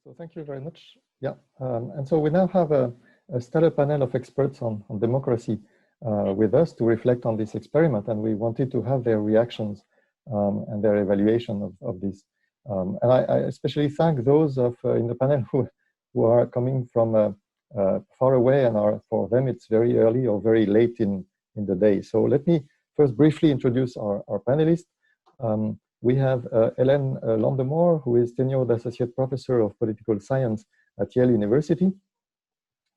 So thank you very much. Yeah, and so we now have a stellar panel of experts on democracy with us to reflect on this experiment, and we wanted to have their reactions and their evaluation of this. And I especially thank those in the panel who are coming from far away and are, for them it's very early or very late in the day. So let me first briefly introduce our panelists. We have Hélène Landemore, who is tenured associate professor of political science at Yale University.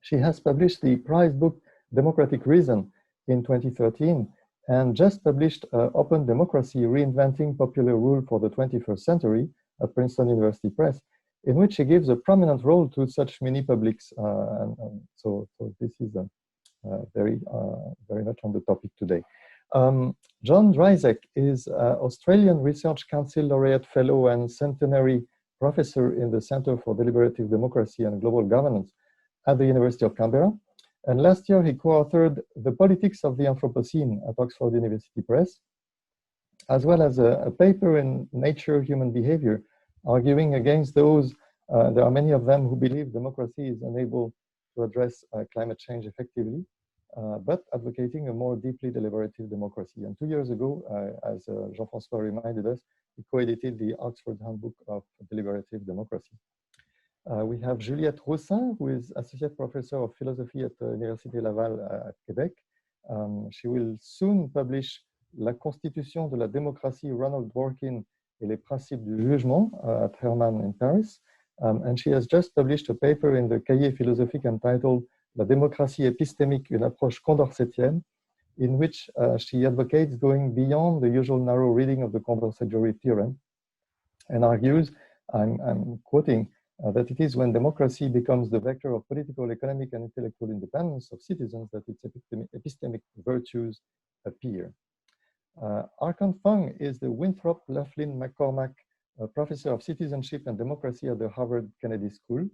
She has published the prize book Democratic Reason in 2013 and just published Open Democracy, Reinventing Popular Rule for the 21st Century at Princeton University Press, in which she gives a prominent role to such mini-publics. So this is very much on the topic today. John Dryzek is Australian Research Council Laureate Fellow and Centenary Professor in the Centre for Deliberative Democracy and Global Governance at the University of Canberra. And last year, he co-authored The Politics of the Anthropocene at Oxford University Press, as well as a paper in Nature, Human Behavior, arguing against those, there are many of them who believe democracy is unable to address climate change effectively, but advocating a more deeply deliberative democracy. And 2 years ago, as Jean-François reminded us, he co-edited the Oxford Handbook of Deliberative Democracy. We have Juliette Roussin, who is Associate Professor of Philosophy at the Université Laval at Québec. She will soon publish La Constitution de la démocratie Ronald Dworkin et les principes du jugement at Hermann in Paris. And she has just published a paper in the Cahier philosophique entitled La démocratie épistemique, une approche condorcétienne, in which she advocates going beyond the usual narrow reading of the Condorcet jury theorem and argues, I'm quoting, that it is when democracy becomes the vector of political, economic, and intellectual independence of citizens that its epistemic virtues appear. Archon Fung is the Winthrop Laughlin McCormack Professor of Citizenship and Democracy at the Harvard Kennedy School.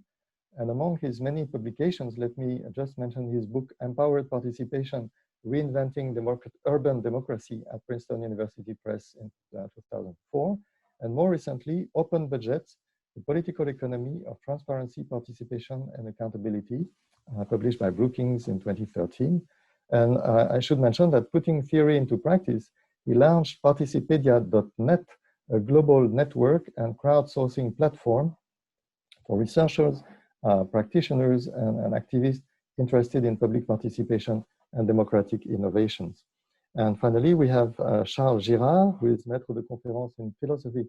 And among his many publications, let me just mention his book, Empowered Participation, Reinventing Urban Democracy at Princeton University Press in 2004. And more recently, Open Budgets, The Political Economy of Transparency, Participation, and Accountability, published by Brookings in 2013. And I should mention that putting theory into practice, he launched Participedia.net, a global network and crowdsourcing platform for researchers, practitioners, and activists interested in public participation and democratic innovations. And finally, we have Charles Girard, who is Maître de Conférence in Philosophy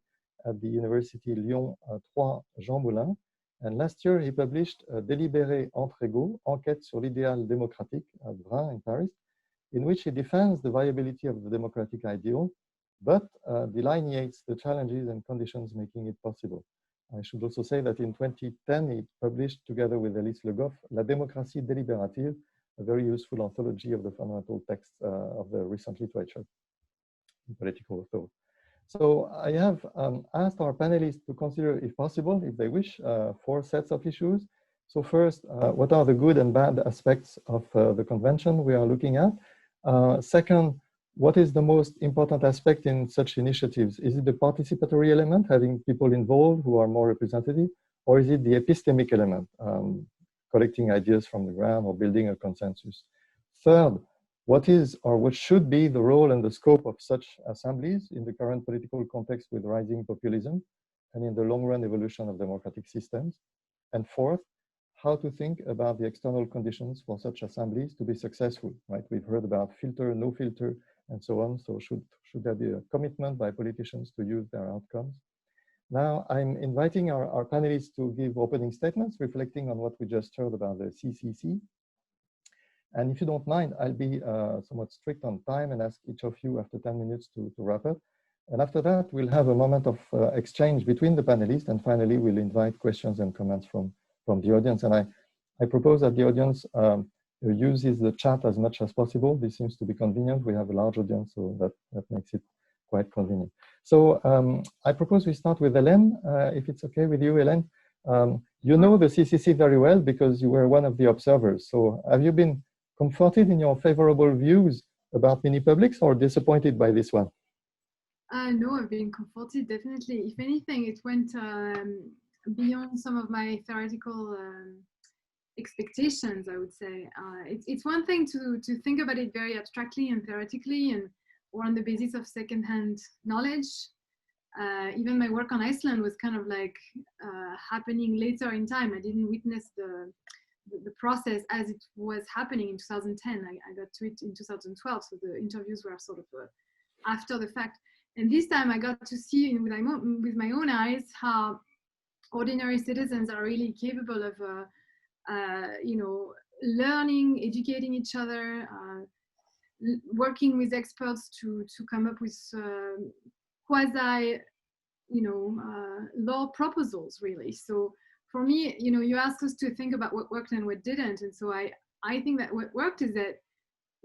at the University Lyon 3 Jean Moulin. And last year, he published Délibéré entre égaux, Enquête sur l'idéal démocratique at Brun in Paris, in which he defends the viability of the democratic ideal, but delineates the challenges and conditions making it possible. I should also say that in 2010, he published, together with Elise Le Goff, La démocratie délibérative, a very useful anthology of the fundamental texts of the recent literature in political thought. So I have asked our panelists to consider, if possible, if they wish, 4 sets of issues. So first, what are the good and bad aspects of the convention we are looking at? Second, what is the most important aspect in such initiatives? Is it the participatory element, having people involved who are more representative, or is it the epistemic element, collecting ideas from the ground or building a consensus? Third, what is or what should be the role and the scope of such assemblies in the current political context with rising populism and in the long-run evolution of democratic systems? And fourth, how to think about the external conditions for such assemblies to be successful, right? We've heard about filter, no filter, and so on. So should there be a commitment by politicians to use their outcomes? Now, I'm inviting our panelists to give opening statements reflecting on what we just heard about the CCC. And if you don't mind, I'll be somewhat strict on time and ask each of you after 10 minutes to wrap up. And after that, we'll have a moment of exchange between the panelists. And finally, we'll invite questions and comments from the audience. And I propose that the audience uses the chat as much as possible. This seems to be convenient. We have a large audience, so that makes it quite convenient. So I propose we start with Hélène, if it's okay with you, Hélène. You know the CCC very well because you were one of the observers. So have you been comforted in your favorable views about mini-publics or disappointed by this one? No, I've been comforted, definitely. If anything, it went beyond some of my theoretical expectations, I would say. It's one thing to think about it very abstractly and theoretically, and or on the basis of secondhand knowledge. Even my work on Iceland was kind of like happening later in time. I didn't witness the process as it was happening in 2010. I got to it in 2012, so the interviews were sort of after the fact. And this time I got to see with my own eyes how ordinary citizens are really capable of you know, learning, educating each other, working with experts to come up with quasi, you know, law proposals, really. So for me, you know, you asked us to think about what worked and what didn't, and so I think that what worked is that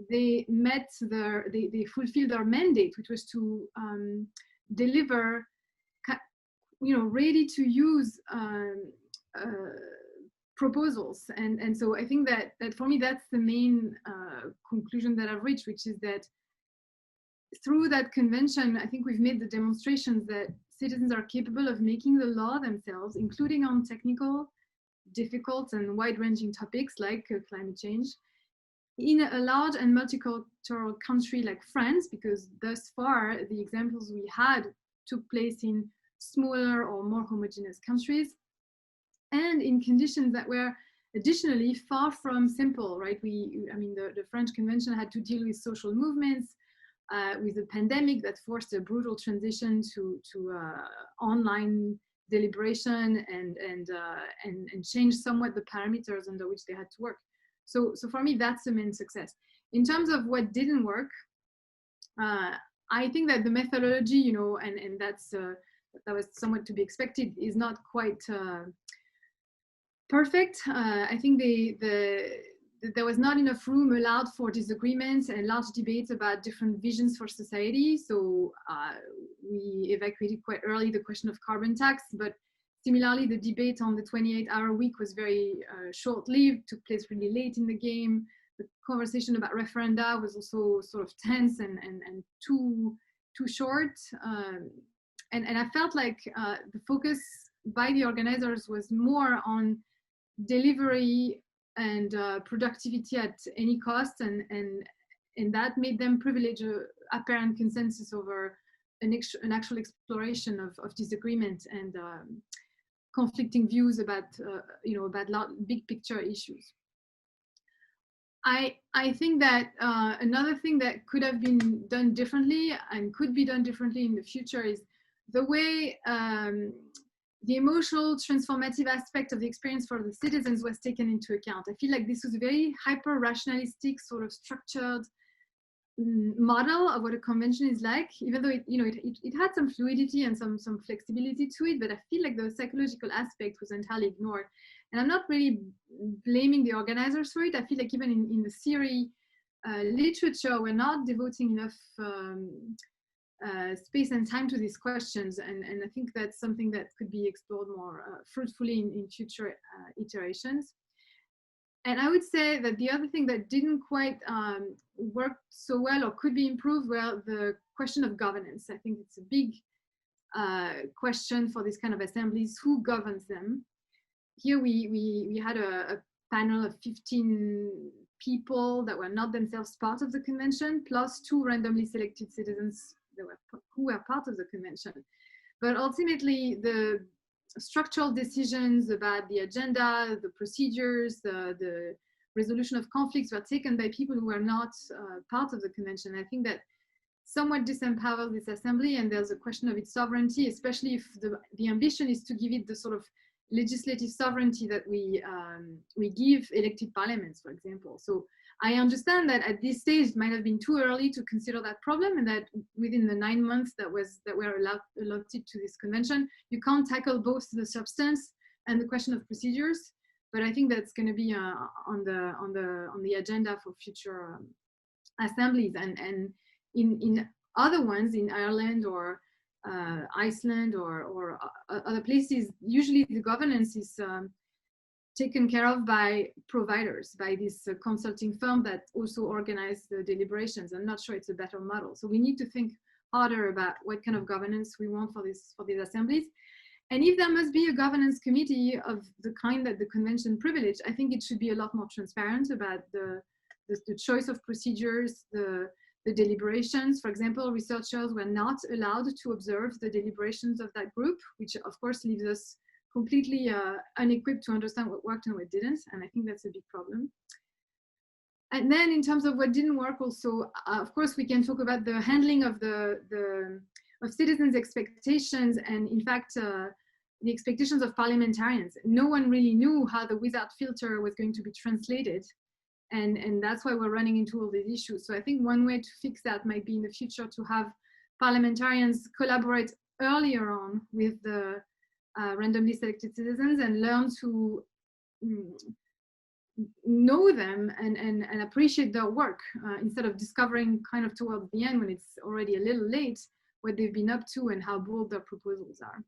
they they fulfilled their mandate, which was to deliver, you know, ready to use proposals. And so I think that for me, that's the main conclusion that I've reached, which is that through that convention, I think we've made the demonstrations that citizens are capable of making the law themselves, including on technical, difficult, and wide-ranging topics like climate change, in a large and multicultural country like France, because thus far the examples we had took place in smaller or more homogeneous countries, and in conditions that were additionally far from simple, right? I mean, the French Convention had to deal with social movements, with a pandemic that forced a brutal transition to online deliberation and changed somewhat the parameters under which they had to work. So for me, that's the main success. In terms of what didn't work, I think that the methodology, you know, and that was somewhat to be expected, is not quite perfect. I think there was not enough room allowed for disagreements and large debates about different visions for society. So we evacuated quite early the question of carbon tax, but similarly, the debate on the 28-hour week was very short-lived, took place really late in the game. The conversation about referenda was also sort of tense and too short. And I felt like the focus by the organizers was more on delivery and productivity at any cost, and that made them privilege apparent consensus over an actual exploration of disagreement and conflicting views about you know, about big picture issues. I think that another thing that could have been done differently and could be done differently in the future is the way the emotional transformative aspect of the experience for the citizens was taken into account. I feel like this was a very hyper rationalistic, sort of structured model of what a convention is like, even though it had some fluidity and some flexibility to it, but I feel like the psychological aspect was entirely ignored. And I'm not really blaming the organizers for it. I feel like even in the theory literature, we're not devoting enough space and time to these questions, and I think that's something that could be explored more fruitfully in future iterations. And I would say that the other thing that didn't quite work so well or could be improved were the question of governance. I think it's a big question for this kind of assemblies: who governs them? Here we had a panel of 15 people that were not themselves part of the convention, plus 2 randomly selected citizens who were part of the convention. But ultimately, the structural decisions about the agenda, the procedures, the resolution of conflicts were taken by people who were not part of the convention. I think that somewhat disempowers this assembly, and there's a question of its sovereignty, especially if the ambition is to give it the sort of legislative sovereignty that we give elected parliaments, for example. So I understand that at this stage it might have been too early to consider that problem, and that within the 9 months that were allotted to this convention, you can't tackle both the substance and the question of procedures. But I think that's going to be on the agenda for future assemblies, and in other ones, in Ireland or Iceland or other places, usually the governance is taken care of by providers, by this consulting firm that also organize the deliberations. I'm not sure it's a better model. So we need to think harder about what kind of governance we want for these assemblies. And if there must be a governance committee of the kind that the convention privileged, I think it should be a lot more transparent about the choice of procedures, the deliberations. For example, researchers were not allowed to observe the deliberations of that group, which of course leaves us completely unequipped to understand what worked and what didn't. And I think that's a big problem. And then in terms of what didn't work also, of course, we can talk about the handling of of citizens' expectations and in fact, the expectations of parliamentarians. No one really knew how the without filter was going to be translated. And that's why we're running into all these issues. So I think one way to fix that might be in the future to have parliamentarians collaborate earlier on with the randomly selected citizens and learn to know them and appreciate their work instead of discovering kind of towards the end when it's already a little late what they've been up to and how bold their proposals are.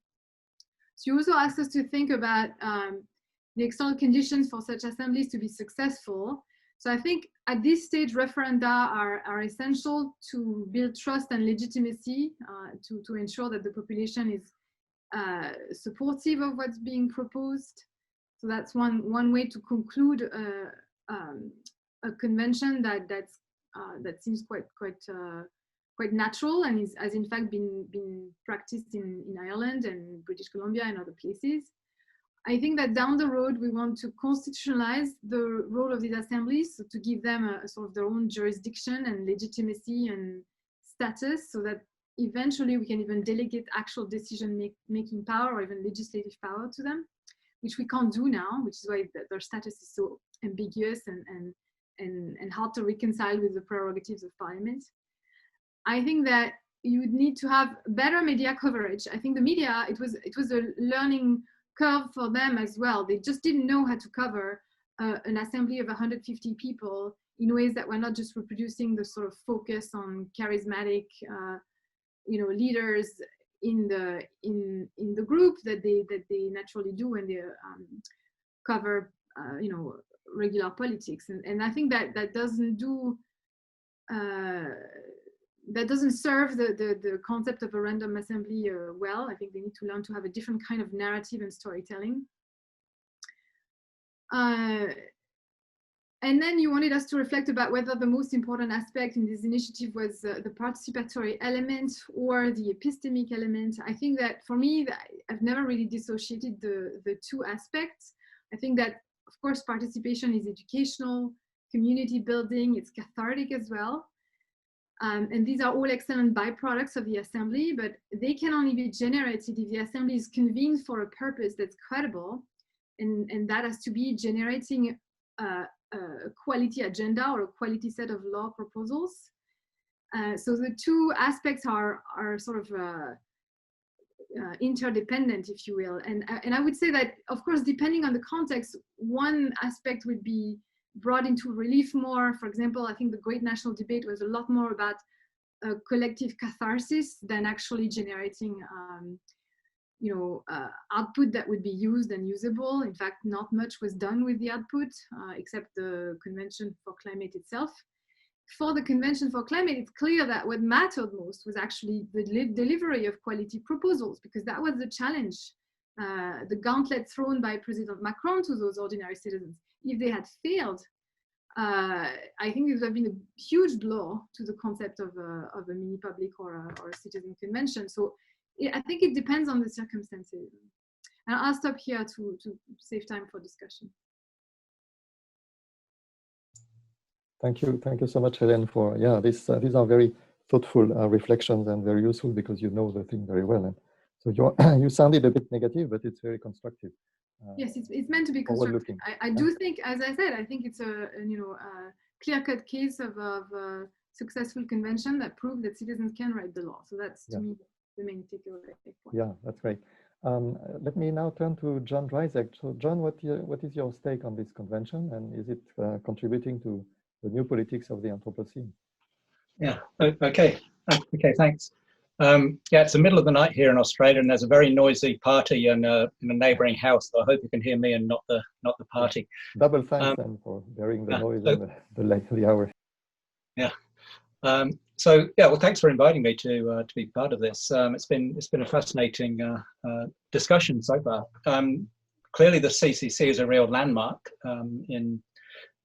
So you also asked us to think about the external conditions for such assemblies to be successful. So I think at this stage, referenda are essential to build trust and legitimacy to ensure that the population is supportive of what's being proposed. So that's one way to conclude a convention that seems quite natural and has in fact been practiced in Ireland and British Columbia and other places. I think that down the road, we want to constitutionalize the role of these assemblies, so to give them a sort of their own jurisdiction and legitimacy and status, so that eventually we can even delegate actual decision-making power or even legislative power to them, which we can't do now, which is why their status is so ambiguous and hard to reconcile with the prerogatives of Parliament. I think that you would need to have better media coverage. I think the media, it was a learning curve for them as well. They just didn't know how to cover an assembly of 150 people in ways that were not just reproducing the sort of focus on charismatic, leaders in the group that they naturally do when they cover, regular politics. And I think that doesn't do. That doesn't serve the concept of a random assembly well. I think they need to learn to have a different kind of narrative and storytelling. And then you wanted us to reflect about whether the most important aspect in this initiative was the participatory element or the epistemic element. I think that for me, I've never really dissociated the two aspects. I think that, of course, participation is educational, community building, it's cathartic as well. And these are all excellent byproducts of the assembly, but they can only be generated if the assembly is convened for a purpose that's credible. And that has to be generating a quality agenda or a quality set of law proposals. So the two aspects are sort of interdependent, if you will. And I would say that, of course, depending on the context, one aspect would be brought into relief more. For example, I think the Great National Debate was a lot more about collective catharsis than actually generating output that would be used and usable. In fact, not much was done with the output except the Convention for Climate itself. For the Convention for Climate, it's clear that what mattered most was actually the delivery of quality proposals, because that was the challenge, the gauntlet thrown by President Macron to those ordinary citizens. If they had failed, I think it would have been a huge blow to the concept of a mini public or a citizen convention. So I think it depends on the circumstances. And I'll stop here to save time for discussion. Thank you so much, Hélène, for these are very thoughtful reflections and very useful because you know the thing very well. And so you sounded a bit negative, but it's very constructive. Yes, it's meant to be constructive. I do think, as I said, I think it's a clear-cut case of a successful convention that proved that citizens can write the law. So that's to me the main takeaway. Yeah, that's great. Let me now turn to John Dryzek. So, John, what is your stake on this convention, and is it contributing to the new politics of the Anthropocene? Yeah. Okay, thanks. It's the middle of the night here in Australia, and there's a very noisy party in a neighbouring house. So I hope you can hear me and not the party. Double thanks then for bearing the noise and the hour. Yeah. So yeah, well, thanks for inviting me to be part of this. It's been a fascinating discussion so far. Clearly, the CCC is a real landmark in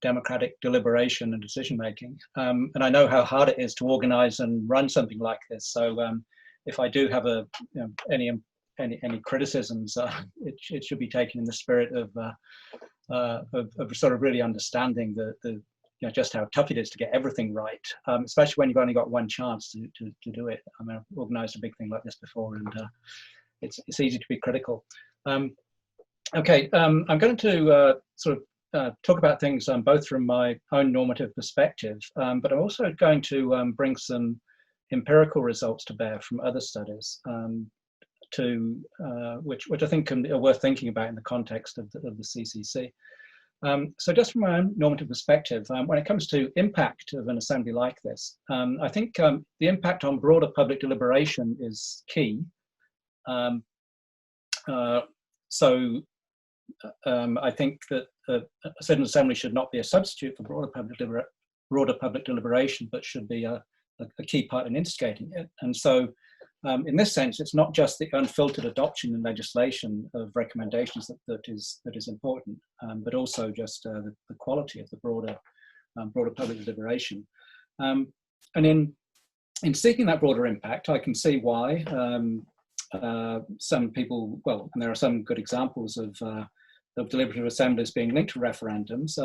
democratic deliberation and decision making, and I know how hard it is to organise and run something like this. So if I do have any criticisms, it should be taken in the spirit of sort of really understanding the just how tough it is to get everything right, especially when you've only got one chance to do it. I mean, I've organised a big thing like this before, and it's easy to be critical. Okay, I'm going to sort of talk about things both from my own normative perspective, but I'm also going to bring some empirical results to bear from other studies, which I think are worth thinking about in the context of the CCC. So just from my own normative perspective, when it comes to impact of an assembly like this, I think the impact on broader public deliberation is key. I think that a citizen assembly should not be a substitute for broader public deliberation, but should be a key part in instigating it. And so in this sense, it's not just the unfiltered adoption in legislation of recommendations that is important, but also just the quality of the broader public deliberation. And in seeking that broader impact, I can see why some people, well, and there are some good examples of deliberative assemblies being linked to referendums.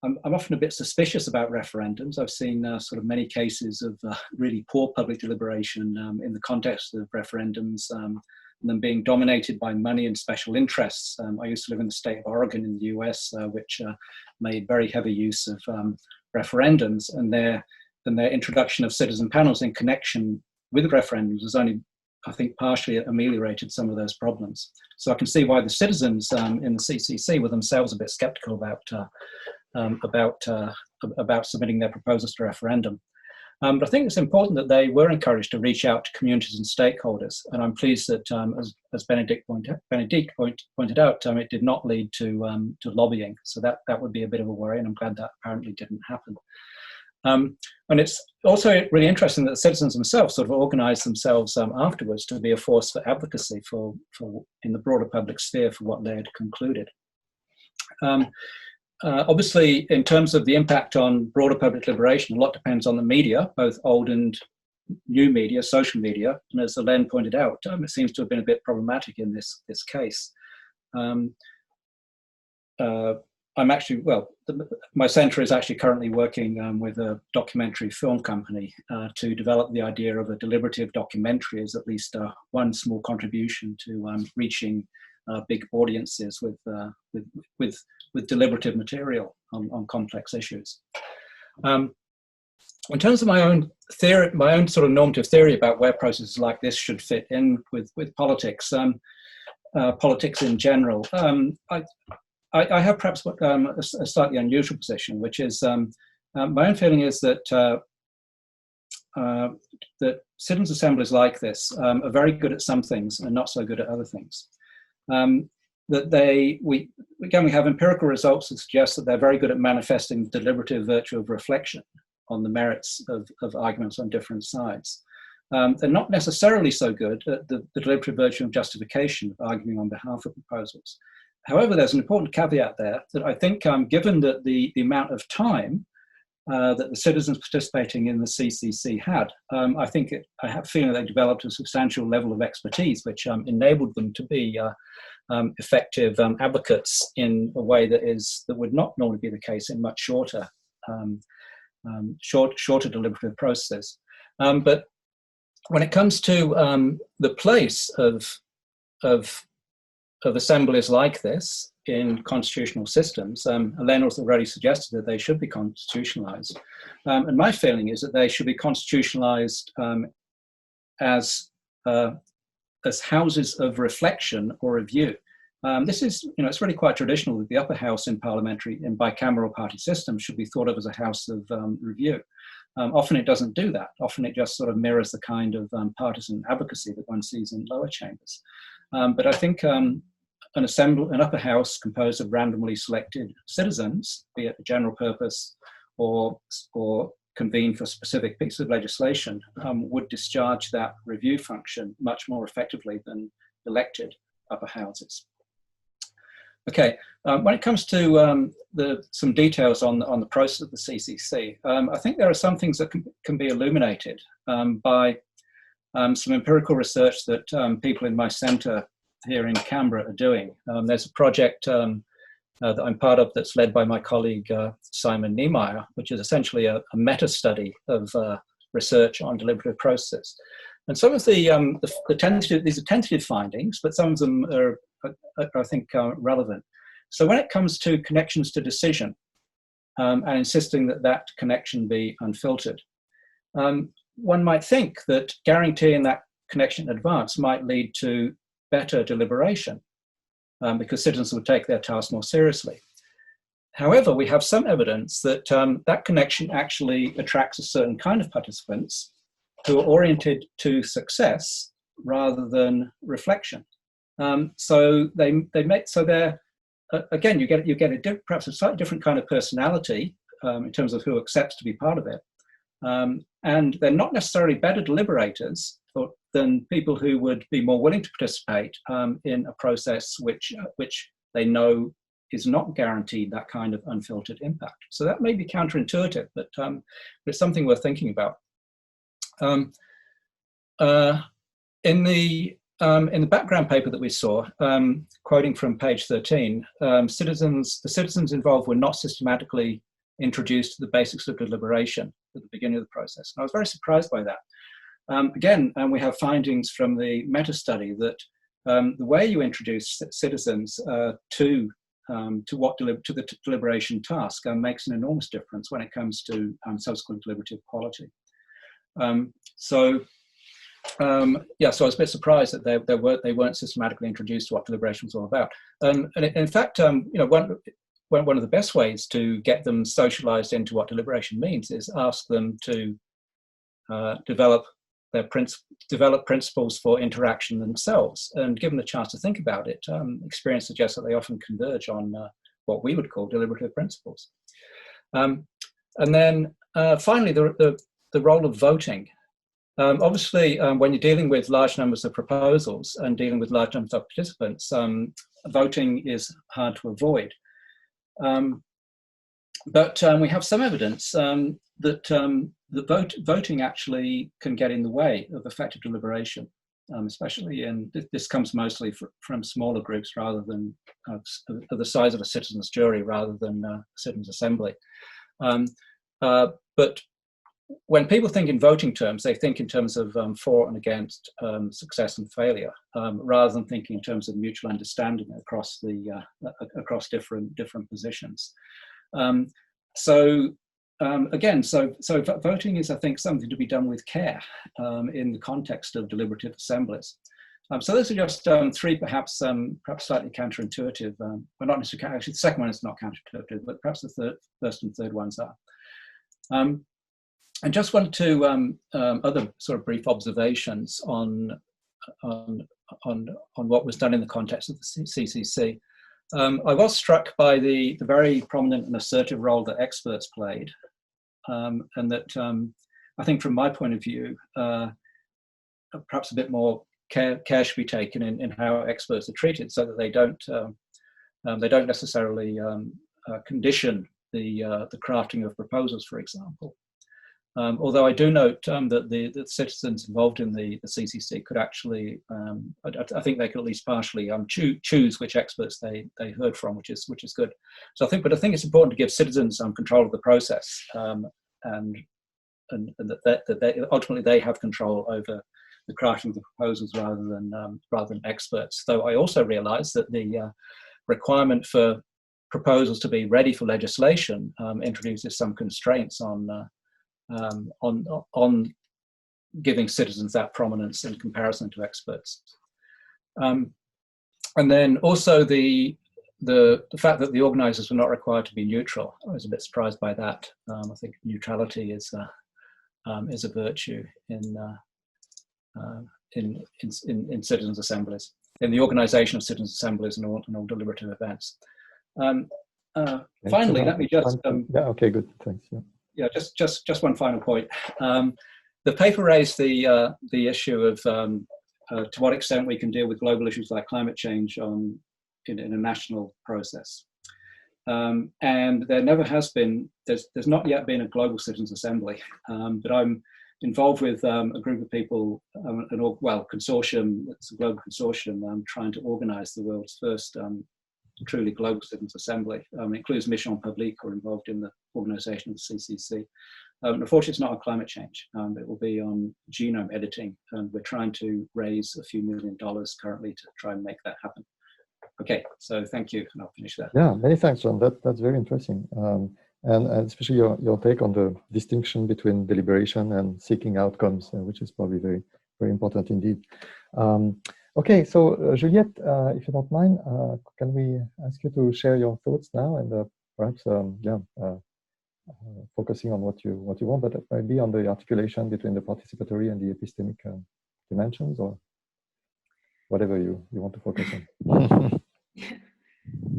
I'm often a bit suspicious about referendums. I've seen sort of many cases of really poor public deliberation in the context of referendums, and them being dominated by money and special interests. I used to live in the state of Oregon in the US, which made very heavy use of referendums, and their introduction of citizen panels in connection with referendums has only, I think, partially ameliorated some of those problems. So I can see why the citizens in the CCC were themselves a bit skeptical about submitting their proposals to referendum. But I think it's important that they were encouraged to reach out to communities and stakeholders. And I'm pleased that, as Benedict pointed out, it did not lead to lobbying. So that would be a bit of a worry, and I'm glad that apparently didn't happen. And it's also really interesting that the citizens themselves sort of organised themselves afterwards to be a force for advocacy for in the broader public sphere for what they had concluded. Obviously, in terms of the impact on broader public deliberation, a lot depends on the media, both old and new media, social media. And as Hélène pointed out, it seems to have been a bit problematic in this case. I'm actually, well, my centre is actually currently working with a documentary film company to develop the idea of a deliberative documentary as at least one small contribution to reaching big audiences with deliberative material on complex issues. In terms of my own theory, my own sort of normative theory about where processes like this should fit in with politics, politics in general, I have perhaps a slightly unusual position, which is my own feeling is that that citizens' assemblies like this are very good at some things and not so good at other things. That we have empirical results that suggest that they're very good at manifesting the deliberative virtue of reflection on the merits of arguments on different sides. They're not necessarily so good at the deliberative virtue of justification, of arguing on behalf of proposals. However, there's an important caveat there that I think, given that the amount of time that the citizens participating in the CCC had, I have a feeling they developed a substantial level of expertise, which enabled them to be effective advocates in a way that would not normally be the case in much shorter deliberative processes. But when it comes to the place of assemblies like this in constitutional systems, Hélène has already suggested that they should be constitutionalized. And my feeling is that they should be constitutionalized as houses of reflection or review. This is, it's really quite traditional that the upper house in bicameral party systems should be thought of as a house of review. Often it doesn't do that. Often it just sort of mirrors the kind of partisan advocacy that one sees in lower chambers. But I think an upper house composed of randomly selected citizens, be it a general purpose or convene for specific pieces of legislation would discharge that review function much more effectively than elected upper houses. Okay, when it comes to some details on the process of the CCC, I think there are some things that can be illuminated by some empirical research that people in my centre here in Canberra are doing. There's a project that I'm part of that's led by my colleague Simon Niemeyer, which is essentially a meta-study of research on deliberative process. And some of these are tentative findings, but some of them are I think, relevant. So when it comes to connections to decision and insisting that that connection be unfiltered, one might think that guaranteeing that connection in advance might lead to better deliberation because citizens would take their task more seriously. However, we have some evidence that that connection actually attracts a certain kind of participants who are oriented to success rather than reflection. So they're again, you get perhaps a slightly different kind of personality in terms of who accepts to be part of it, and they're not necessarily better deliberators than people who would be more willing to participate in a process which they know is not guaranteed that kind of unfiltered impact. So that may be counterintuitive, but it's something worth thinking about. In the background paper that we saw, quoting from page 13, the citizens involved were not systematically introduced to the basics of deliberation at the beginning of the process. And I was very surprised by that. Again, we have findings from the meta-study that the way you introduce citizens to the deliberation task makes an enormous difference when it comes to subsequent deliberative quality. So I was a bit surprised that they weren't systematically introduced to what deliberation was all about. And in fact, one of the best ways to get them socialized into what deliberation means is ask them to develop principles for interaction themselves, and give them the chance to think about it. Experience suggests that they often converge on what we would call deliberative principles. And then finally, the role of voting. Obviously, when you're dealing with large numbers of proposals and dealing with large numbers of participants, voting is hard to avoid. But we have some evidence that voting actually can get in the way of effective deliberation, especially this comes mostly from smaller groups rather than the size of a citizens' jury rather than a citizens' assembly. But when people think in voting terms, they think in terms of for and against, success and failure, rather than thinking in terms of mutual understanding across different positions. Again, voting is, I think, something to be done with care in the context of deliberative assemblies. So those are just three, perhaps slightly counterintuitive. Well, not necessarily. Actually, the second one is not counterintuitive, but perhaps the first and third ones are. I just wanted to other sort of brief observations on what was done in the context of the CCC. I was struck by the very prominent and assertive role that experts played, and that I think, from my point of view, perhaps a bit more care should be taken in how experts are treated, so that they don't necessarily condition the crafting of proposals, for example. Although I do note that the citizens involved in the CCC could actually, I think they could at least partially choose which experts they heard from, which is good. So I think it's important to give citizens control of the process, and that ultimately they have control over the crafting of the proposals rather than experts. Though I also realise that the requirement for proposals to be ready for legislation introduces some constraints on giving citizens that prominence in comparison to experts. And then also the fact that the organisers were not required to be neutral. I was a bit surprised by that. I think neutrality is a virtue in citizens' assemblies, in the organisation of citizens' assemblies and all deliberative events. Finally, let me just... yeah, okay, good, thanks. Yeah. yeah, just one final point. The paper raised the issue of to what extent we can deal with global issues like climate change in a national process. And there never has been, there's not yet been a global citizens assembly, but I'm involved with a group of people, consortium, it's a global consortium, trying to organize the world's first truly global citizens assembly. It includes Mission Publique, who are involved in the organization of the CCC. Unfortunately, it's not on climate change. It will be on genome editing, and we're trying to raise a few $1 million currently to try and make that happen. Okay, so thank you, and I'll finish there. Yeah, many thanks, John. That's very interesting. And especially your take on the distinction between deliberation and seeking outcomes, which is probably very, very important indeed. Okay, so Juliette, if you don't mind, can we ask you to share your thoughts now, and perhaps, focusing on what you want, but maybe on the articulation between the participatory and the epistemic dimensions, or whatever you want to focus on.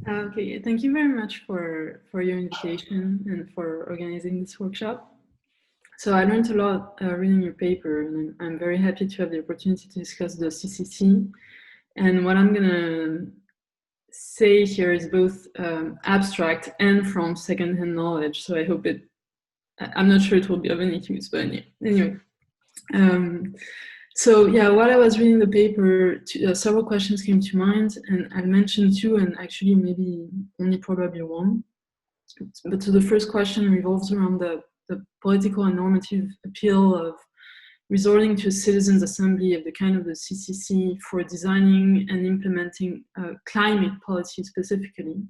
Okay, thank you very much for your invitation and for organizing this workshop. So I learned a lot reading your paper, and I'm very happy to have the opportunity to discuss the CCC. And what I'm going to say here is both abstract and from secondhand knowledge. So I hope I'm not sure it will be of any use, but anyway. So yeah, while I was reading the paper, several questions came to mind, and I'll mention two, and actually maybe only probably one. But so the first question revolves around the political and normative appeal of resorting to a citizens' assembly of the kind of the CCC for designing and implementing climate policy specifically.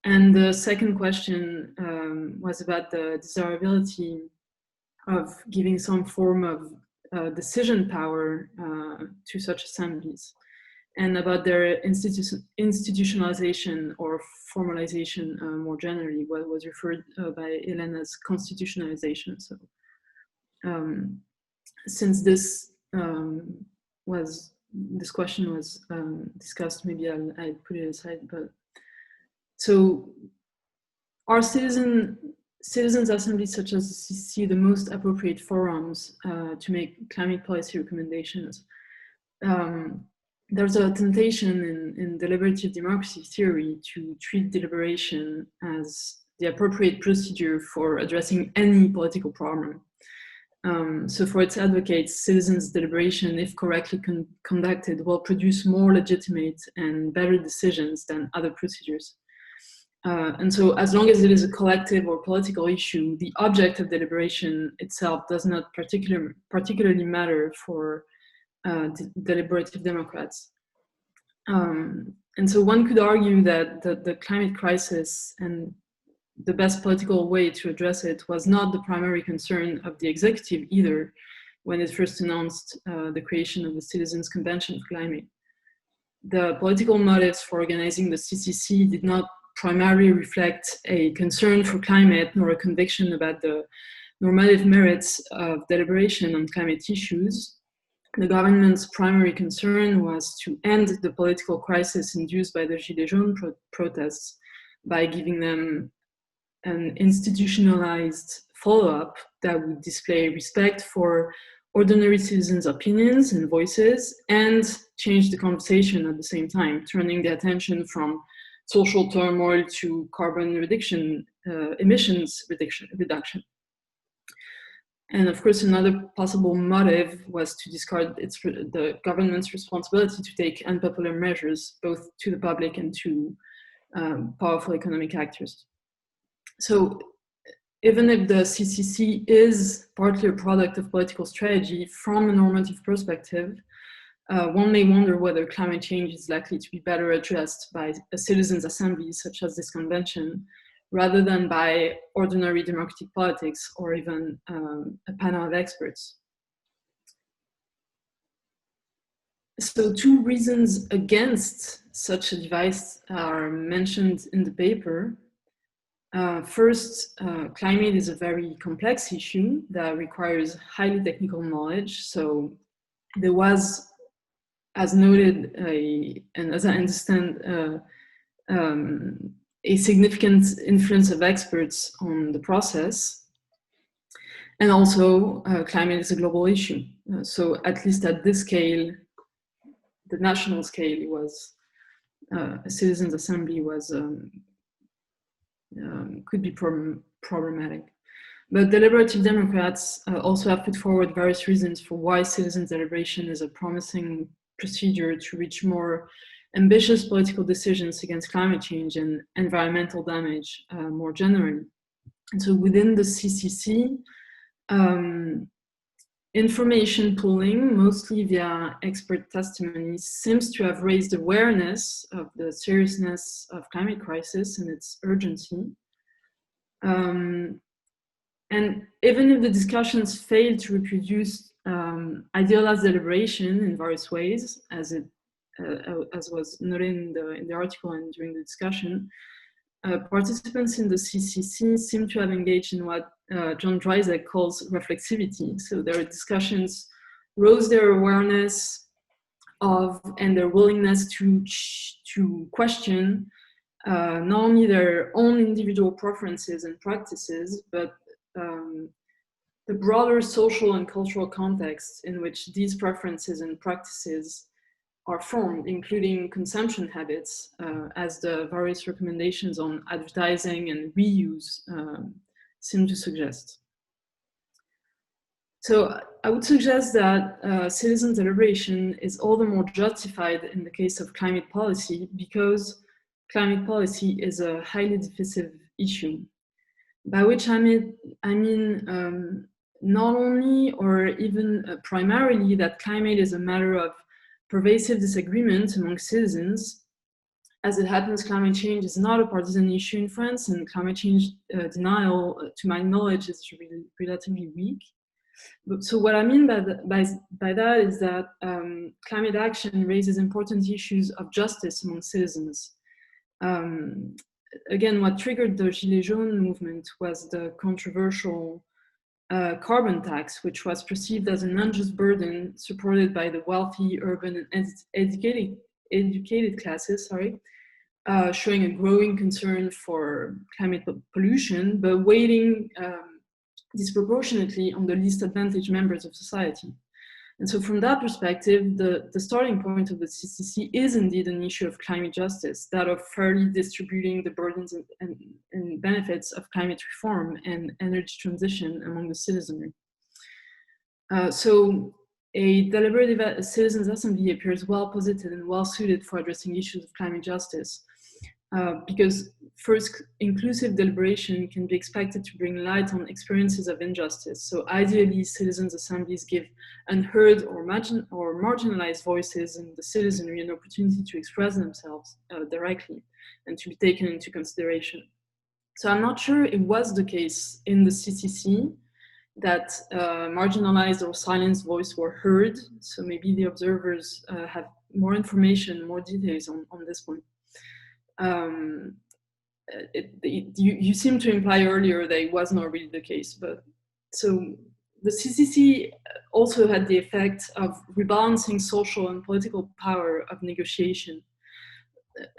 And the second question was about the desirability of giving some form of decision power to such assemblies, and about their institutionalization or formalization more generally, what was referred by Hélène as constitutionalization. So since this question was discussed, maybe I put it aside, but so are citizens' assemblies such as the CCC the most appropriate forums to make climate policy recommendations? There's a temptation in deliberative democracy theory to treat deliberation as the appropriate procedure for addressing any political problem. So for its advocates, citizens' deliberation, if correctly conducted, will produce more legitimate and better decisions than other procedures. And so as long as it is a collective or political issue, the object of deliberation itself does not particularly matter for deliberative Democrats. And so one could argue that the climate crisis and the best political way to address it was not the primary concern of the executive either, when it first announced the creation of the Citizens' Convention of Climate. The political motives for organizing the CCC did not primarily reflect a concern for climate nor a conviction about the normative merits of deliberation on climate issues. The government's primary concern was to end the political crisis induced by the Gilets jaunes protests by giving them an institutionalized follow-up that would display respect for ordinary citizens' opinions and voices and change the conversation at the same time, turning the attention from social turmoil to carbon reduction, emissions reduction. And of course, another possible motive was to discard the government's responsibility to take unpopular measures, both to the public and to powerful economic actors. So even if the CCC is partly a product of political strategy, from a normative perspective, one may wonder whether climate change is likely to be better addressed by a citizens' assembly such as this convention, rather than by ordinary democratic politics or even a panel of experts. So two reasons against such a device are mentioned in the paper. First, climate is a very complex issue that requires highly technical knowledge. So there was, as noted, and as I understand, a significant influence of experts on the process. And also, climate is a global issue. So at least at this scale, the national scale, it was a citizens' assembly was could be problematic. But deliberative Democrats also have put forward various reasons for why citizens' deliberation is a promising procedure to reach more ambitious political decisions against climate change and environmental damage more generally. And so within the CCC, information pooling, mostly via expert testimonies, seems to have raised awareness of the seriousness of climate crisis and its urgency. And even if the discussions fail to reproduce idealized deliberation in various ways, as was noted in the article and during the discussion, participants in the CCC seem to have engaged in what John Dryzek calls reflexivity. So their discussions rose their awareness of and their willingness to question not only their own individual preferences and practices, but the broader social and cultural context in which these preferences and practices are formed, including consumption habits, as the various recommendations on advertising and reuse seem to suggest. So I would suggest that citizen deliberation is all the more justified in the case of climate policy, because climate policy is a highly divisive issue. By which I mean not only or even primarily that climate is a matter of pervasive disagreement among citizens. As it happens, climate change is not a partisan issue in France, and climate change denial, to my knowledge, is really relatively weak. So what I mean by that is that climate action raises important issues of justice among citizens. Again, what triggered the Gilets jaunes movement was the controversial carbon tax, which was perceived as an unjust burden supported by the wealthy, urban, and educated classes, showing a growing concern for climate pollution, but weighting disproportionately on the least advantaged members of society. And so from that perspective, the starting point of the CCC is indeed an issue of climate justice, that of fairly distributing the burdens and benefits of climate reform and energy transition among the citizenry. So a deliberative citizens' assembly appears well positioned and well suited for addressing issues of climate justice. Because first, inclusive deliberation can be expected to bring light on experiences of injustice. So ideally, citizens' assemblies give unheard or marginalized voices in the citizenry an opportunity to express themselves directly and to be taken into consideration. So I'm not sure it was the case in the CCC that marginalized or silenced voices were heard. So maybe the observers have more information, more details on this point. You seem to imply earlier that it was not really the case, but so the CCC also had the effect of rebalancing social and political power of negotiation.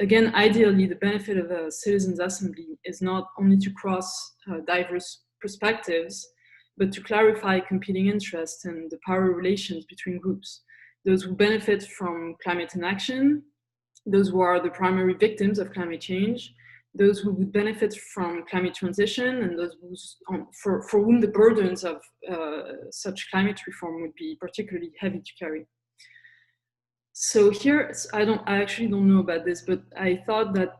Again, ideally, the benefit of a citizens' assembly is not only to cross diverse perspectives, but to clarify competing interests and the power relations between groups. Those who benefit from climate inaction, those who are the primary victims of climate change, those who would benefit from climate transition, and those for whom the burdens of such climate reform would be particularly heavy to carry. So here, I actually don't know about this, but I thought that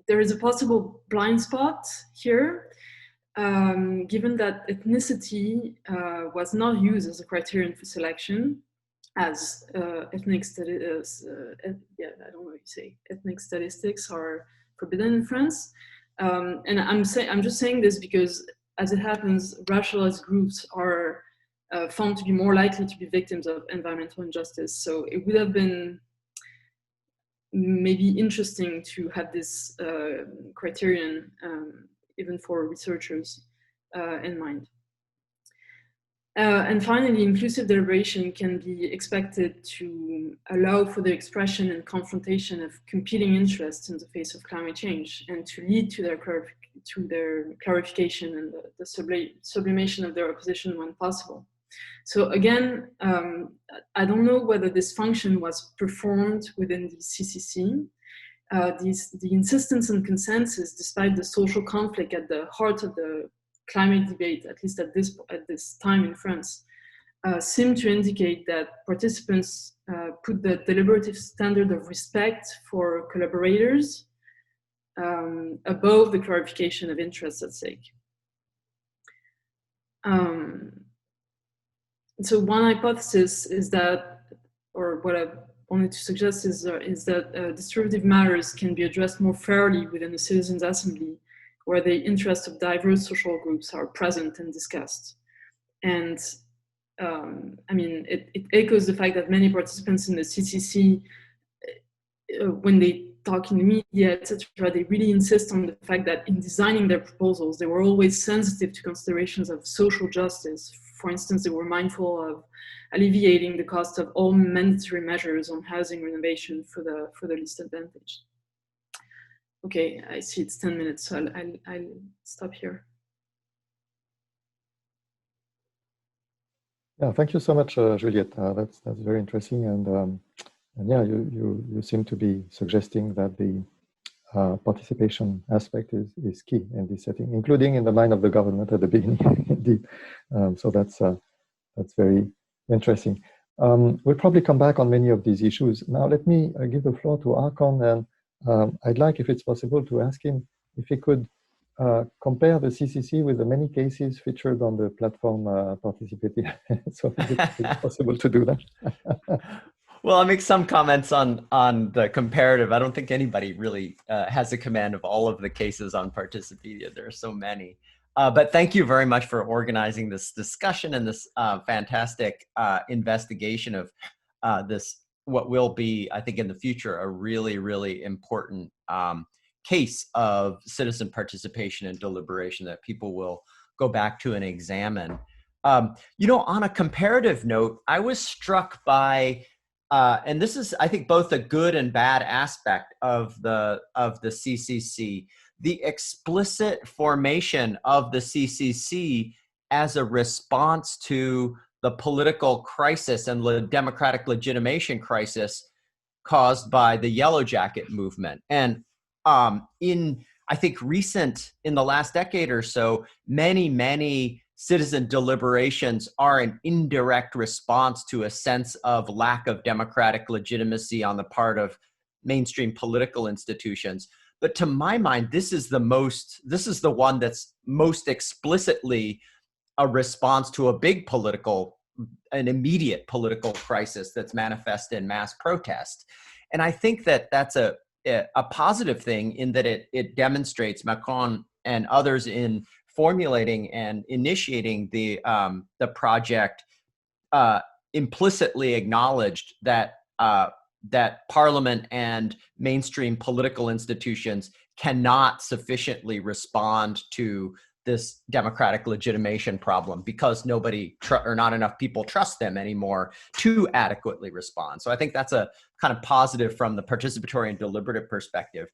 there is a possible blind spot here, given that ethnicity was not used as a criterion for selection, as ethnic statistics are forbidden in France. And I'm just saying this because, as it happens, racialized groups are found to be more likely to be victims of environmental injustice. So it would have been maybe interesting to have this criterion, even for researchers, in mind. And finally, inclusive deliberation can be expected to allow for the expression and confrontation of competing interests in the face of climate change, and to lead to their to their clarification and the sublimation of their opposition when possible. So again, I don't know whether this function was performed within the CCC. The insistence on consensus, despite the social conflict at the heart of the climate debate, at least at this time in France, seem to indicate that participants put the deliberative standard of respect for collaborators above the clarification of interests at stake. So one hypothesis is that, or what I wanted to suggest is that distributive matters can be addressed more fairly within a citizens' assembly, where the interests of diverse social groups are present and discussed. And I mean, it echoes the fact that many participants in the CCC, when they talk in the media, etc., they really insist on the fact that in designing their proposals, they were always sensitive to considerations of social justice. For instance, they were mindful of alleviating the cost of all mandatory measures on housing renovation for the least advantaged. Okay, I see it's 10 minutes, so I'll stop here. Yeah, thank you so much, Juliette. That's very interesting, and yeah, you seem to be suggesting that the participation aspect is key in this setting, including in the mind of the government at the beginning, indeed. So that's very interesting. We'll probably come back on many of these issues. Now, let me give the floor to Archon, and I'd like, if it's possible, to ask him if he could compare the CCC with the many cases featured on the platform Participating. So is it possible to do that? Well, I'll make some comments on the comparative. I don't think anybody really has a command of all of the cases on Participedia. There are so many. But thank you very much for organizing this discussion and this fantastic investigation of this, what will be, I think in the future, a really, really important case of citizen participation and deliberation that people will go back to and examine. You know, on a comparative note, I was struck by, and this is, I think, both a good and bad aspect of the CCC, the explicit formation of the CCC as a response to the political crisis and the democratic legitimation crisis caused by the Yellow Jacket movement. And I think in the last decade or so, many citizen deliberations are an indirect response to a sense of lack of democratic legitimacy on the part of mainstream political institutions. But to my mind, this is the one that's most explicitly a response to a big an immediate political crisis that's manifest in mass protest. And I think that that's a positive thing in that it demonstrates Macron and others in formulating and initiating the project implicitly acknowledged that that Parliament and mainstream political institutions cannot sufficiently respond to this democratic legitimation problem because or not enough people trust them anymore to adequately respond. So I think that's a kind of positive from the participatory and deliberative perspective.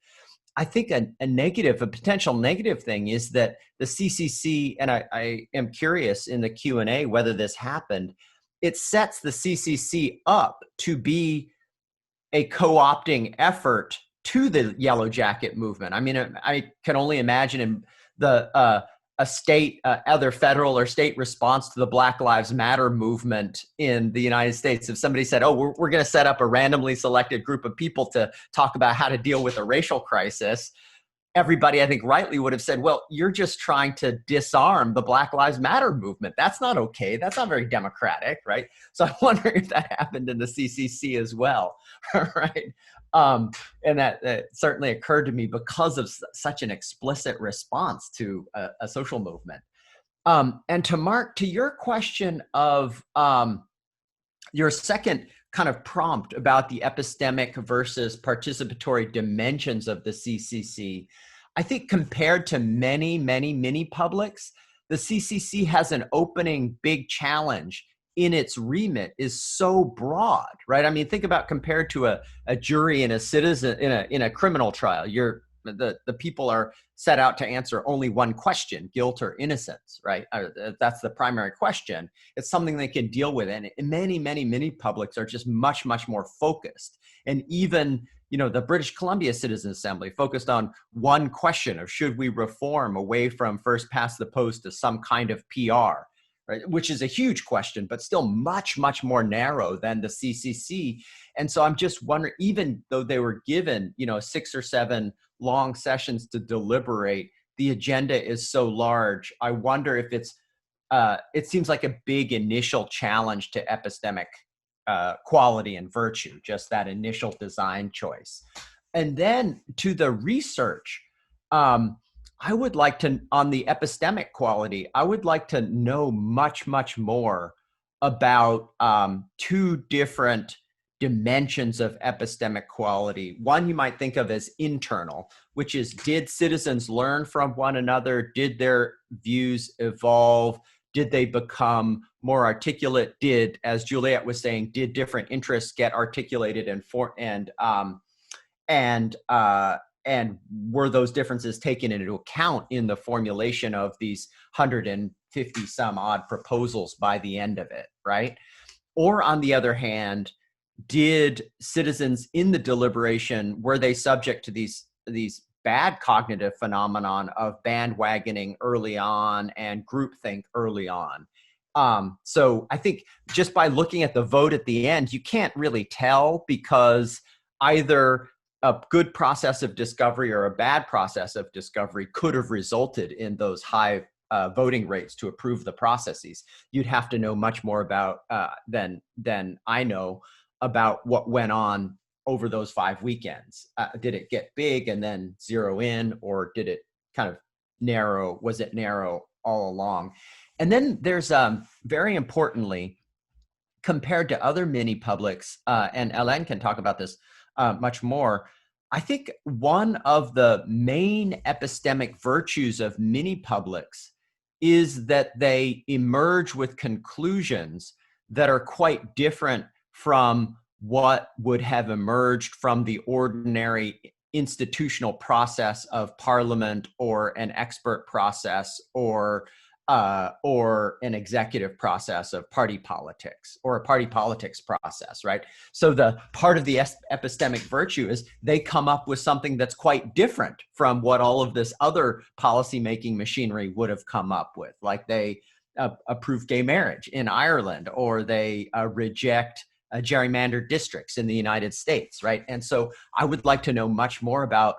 I think a potential negative thing is that the CCC, and I am curious in the Q&A whether this happened, it sets the CCC up to be a co-opting effort to the Yellow Jacket movement. I mean, I can only imagine in other federal or state response to the Black Lives Matter movement in the United States. If somebody said, oh, we're going to set up a randomly selected group of people to talk about how to deal with a racial crisis, everybody, I think, rightly would have said, well, you're just trying to disarm the Black Lives Matter movement. That's not okay. That's not very democratic, right? So I wonder if that happened in the CCC as well, right? And that certainly occurred to me because of such an explicit response to a social movement. And to Marc, to your question of your second kind of prompt about the epistemic versus participatory dimensions of the CCC, I think compared to many publics, the CCC has an opening big challenge in its remit is so broad, right? I mean, think about compared to a jury and a citizen in a criminal trial. You're the people are set out to answer only one question, guilt or innocence, right? That's the primary question. It's something they can deal with. And many publics are just much more focused. And even, you know, the British Columbia Citizens Assembly focused on one question of should we reform away from first past the post to some kind of PR, right? Which is a huge question, but still much more narrow than the CCC. And so I'm just wondering, even though they were given, you know, 6 or 7 long sessions to deliberate, the agenda is so large. I wonder if it's, it seems like a big initial challenge to epistemic quality and virtue, just that initial design choice. And then to the research, I would like to, on the epistemic quality, I would like to know much more about 2 different dimensions of epistemic quality. One you might think of as internal, which is, did citizens learn from one another? Did their views evolve? Did they become more articulate? Did, as Juliette was saying, did different interests get articulated and were those differences taken into account in the formulation of these 150 some odd proposals by the end of it, right? Or on the other hand, did citizens in the deliberation, were they subject to these bad cognitive phenomenon of bandwagoning early on and groupthink early on? So I think just by looking at the vote at the end, you can't really tell, because either a good process of discovery or a bad process of discovery could have resulted in those high voting rates to approve the processes. You'd have to know much more about than I know about what went on over those 5 weekends. Did it get big and then zero in, or did it kind of narrow? Was it narrow all along? And then there's very importantly, compared to other mini publics, and Hélène can talk about this much more, I think one of the main epistemic virtues of mini publics is that they emerge with conclusions that are quite different from what would have emerged from the ordinary institutional process of parliament or an expert process or an executive process of party politics or a party politics process, right? So the part of the epistemic virtue is they come up with something that's quite different from what all of this other policymaking machinery would have come up with. Like they approve gay marriage in Ireland, or they reject gerrymandered districts in the United States, right? And so I would like to know much more about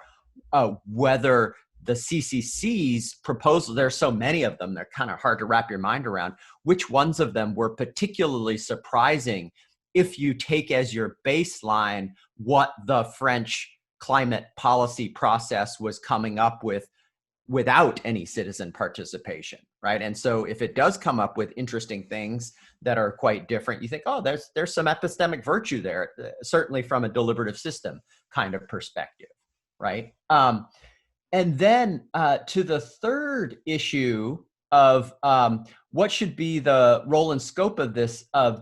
whether the CCC's proposal, there's so many of them, they're kind of hard to wrap your mind around, which ones of them were particularly surprising if you take as your baseline what the French climate policy process was coming up with without any citizen participation, right? And so if it does come up with interesting things that are quite different, you think, oh, there's some epistemic virtue there, certainly from a deliberative system kind of perspective, right? And then to the third issue of what should be the role and scope of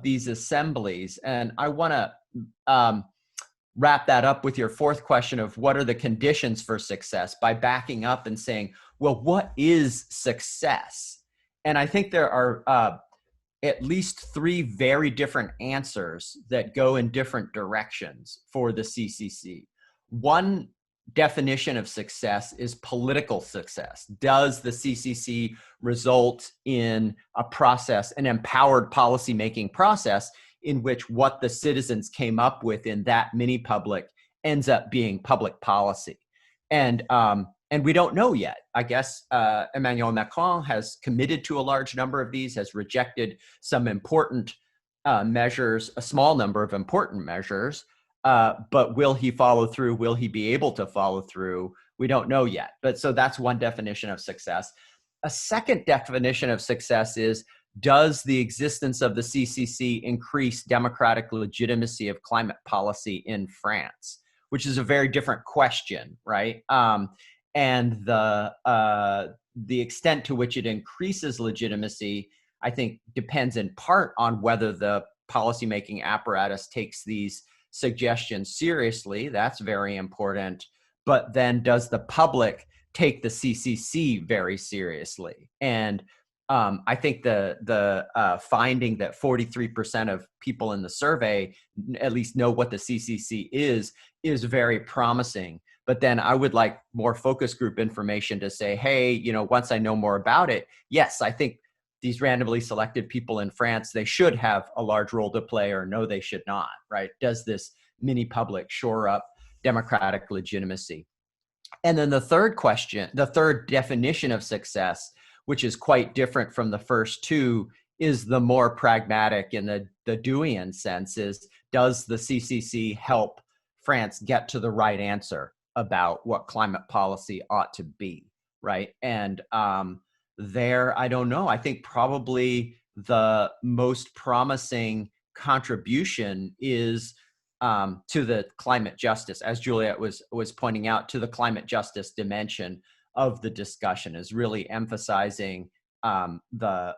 these assemblies, and I want to wrap that up with your fourth question of what are the conditions for success, by backing up and saying, well, what is success? And I think there are at least 3 very different answers that go in different directions for the CCC. One definition of success is political success. Does the CCC result in a process, an empowered policymaking process in which what the citizens came up with in that mini public ends up being public policy? And we don't know yet. I guess Emmanuel Macron has committed to a large number of these, has rejected some important measures, a small number of important measures. But will he follow through? Will he be able to follow through? We don't know yet. But so that's one definition of success. A second definition of success is, does the existence of the CCC increase democratic legitimacy of climate policy in France? Which is a very different question, right? And the extent to which it increases legitimacy, I think, depends in part on whether the policymaking apparatus takes these suggestions seriously. That's very important. but then does the public take the CCC very seriously? And I think the finding that 43% of people in the survey at least know what the CCC is very promising. But then I would like more focus group information to say, hey, you know, once I know more about it, yes, I think these randomly selected people in France, they should have a large role to play, or no, they should not, right? Does this mini public shore up democratic legitimacy? And then the third question, the third definition of success, which is quite different from the first two, is the more pragmatic in the Deweyan sense, is does the CCC help France get to the right answer about what climate policy ought to be, right? And there, I don't know, I think probably the most promising contribution is to the climate justice, as Juliette was pointing out, to the climate justice dimension of the discussion, is really emphasizing the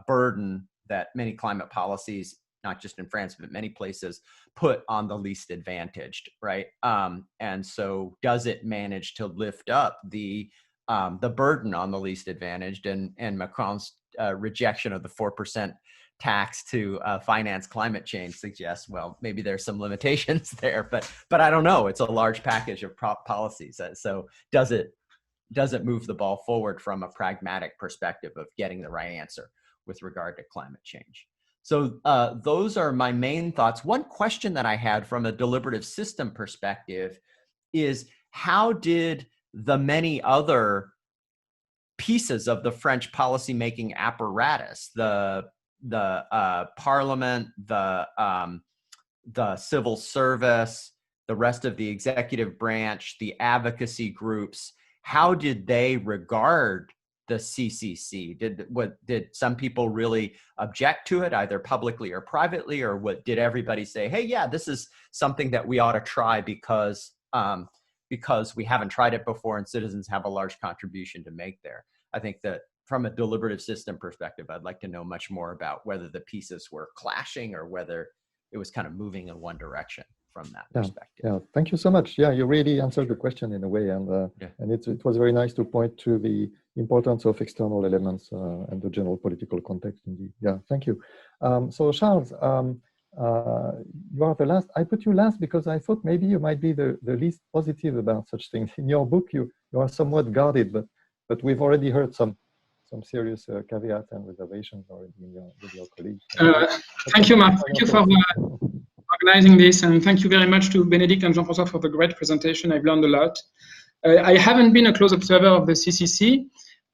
burden that many climate policies, not just in France, but many places, put on the least advantaged, right? And so does it manage to lift up the burden on the least advantaged? And Macron's rejection of the 4% tax to finance climate change suggests, well, maybe there's some limitations there, but I don't know. It's a large package of policies. So does it move the ball forward from a pragmatic perspective of getting the right answer with regard to climate change? So those are my main thoughts. One question that I had from a deliberative system perspective is, how did the many other pieces of the French policymaking apparatus, the parliament, the civil service, the rest of the executive branch, the advocacy groups, how did they regard the CCC? Did some people really object to it, either publicly or privately, or did everybody say, hey, yeah, this is something that we ought to try because we haven't tried it before and citizens have a large contribution to make there? I think that from a deliberative system perspective, I'd like to know much more about whether the pieces were clashing or whether it was kind of moving in one direction from that perspective. Yeah, thank you so much. Yeah, you really answered the question in a way, and it was very nice to point to the importance of external elements and the general political context indeed. Yeah, thank you. So Charles, you are the last. I put you last because I thought maybe you might be the least positive about such things. In your book, you are somewhat guarded, but we've already heard some serious caveats and reservations already with your colleagues. Thank you, Marc. Thank you for organizing this, and thank you very much to Bénédicte and Jean-François for the great presentation. I've learned a lot. I haven't been a close observer of the CCC,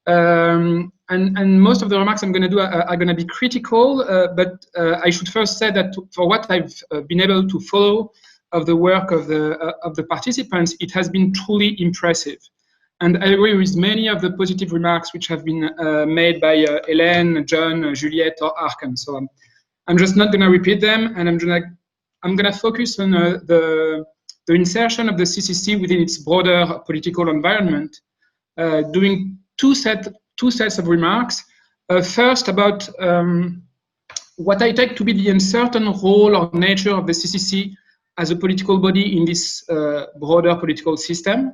and most of the remarks I'm going to do are going to be critical, but I should first say that for what I've been able to follow of the work of the participants, it has been truly impressive. And I agree with many of the positive remarks which have been made by Hélène, John, Juliette, or Archon. So I'm just not going to repeat them, and I'm going to focus on the insertion of the CCC within its broader political environment, doing two sets of remarks. First, about what I take to be the uncertain role or nature of the CCC as a political body in this broader political system.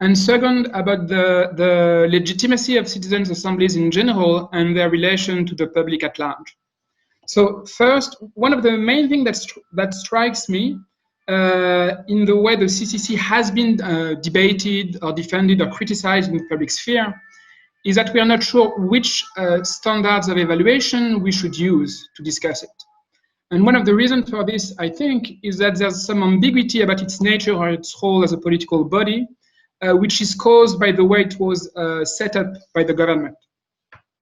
And second, about the legitimacy of citizens' assemblies in general and their relation to the public at large. So first, one of the main things that strikes me in the way the CCC has been debated or defended or criticized in the public sphere is that we are not sure which standards of evaluation we should use to discuss it. And one of the reasons for this, I think, is that there's some ambiguity about its nature or its role as a political body, which is caused by the way it was set up by the government.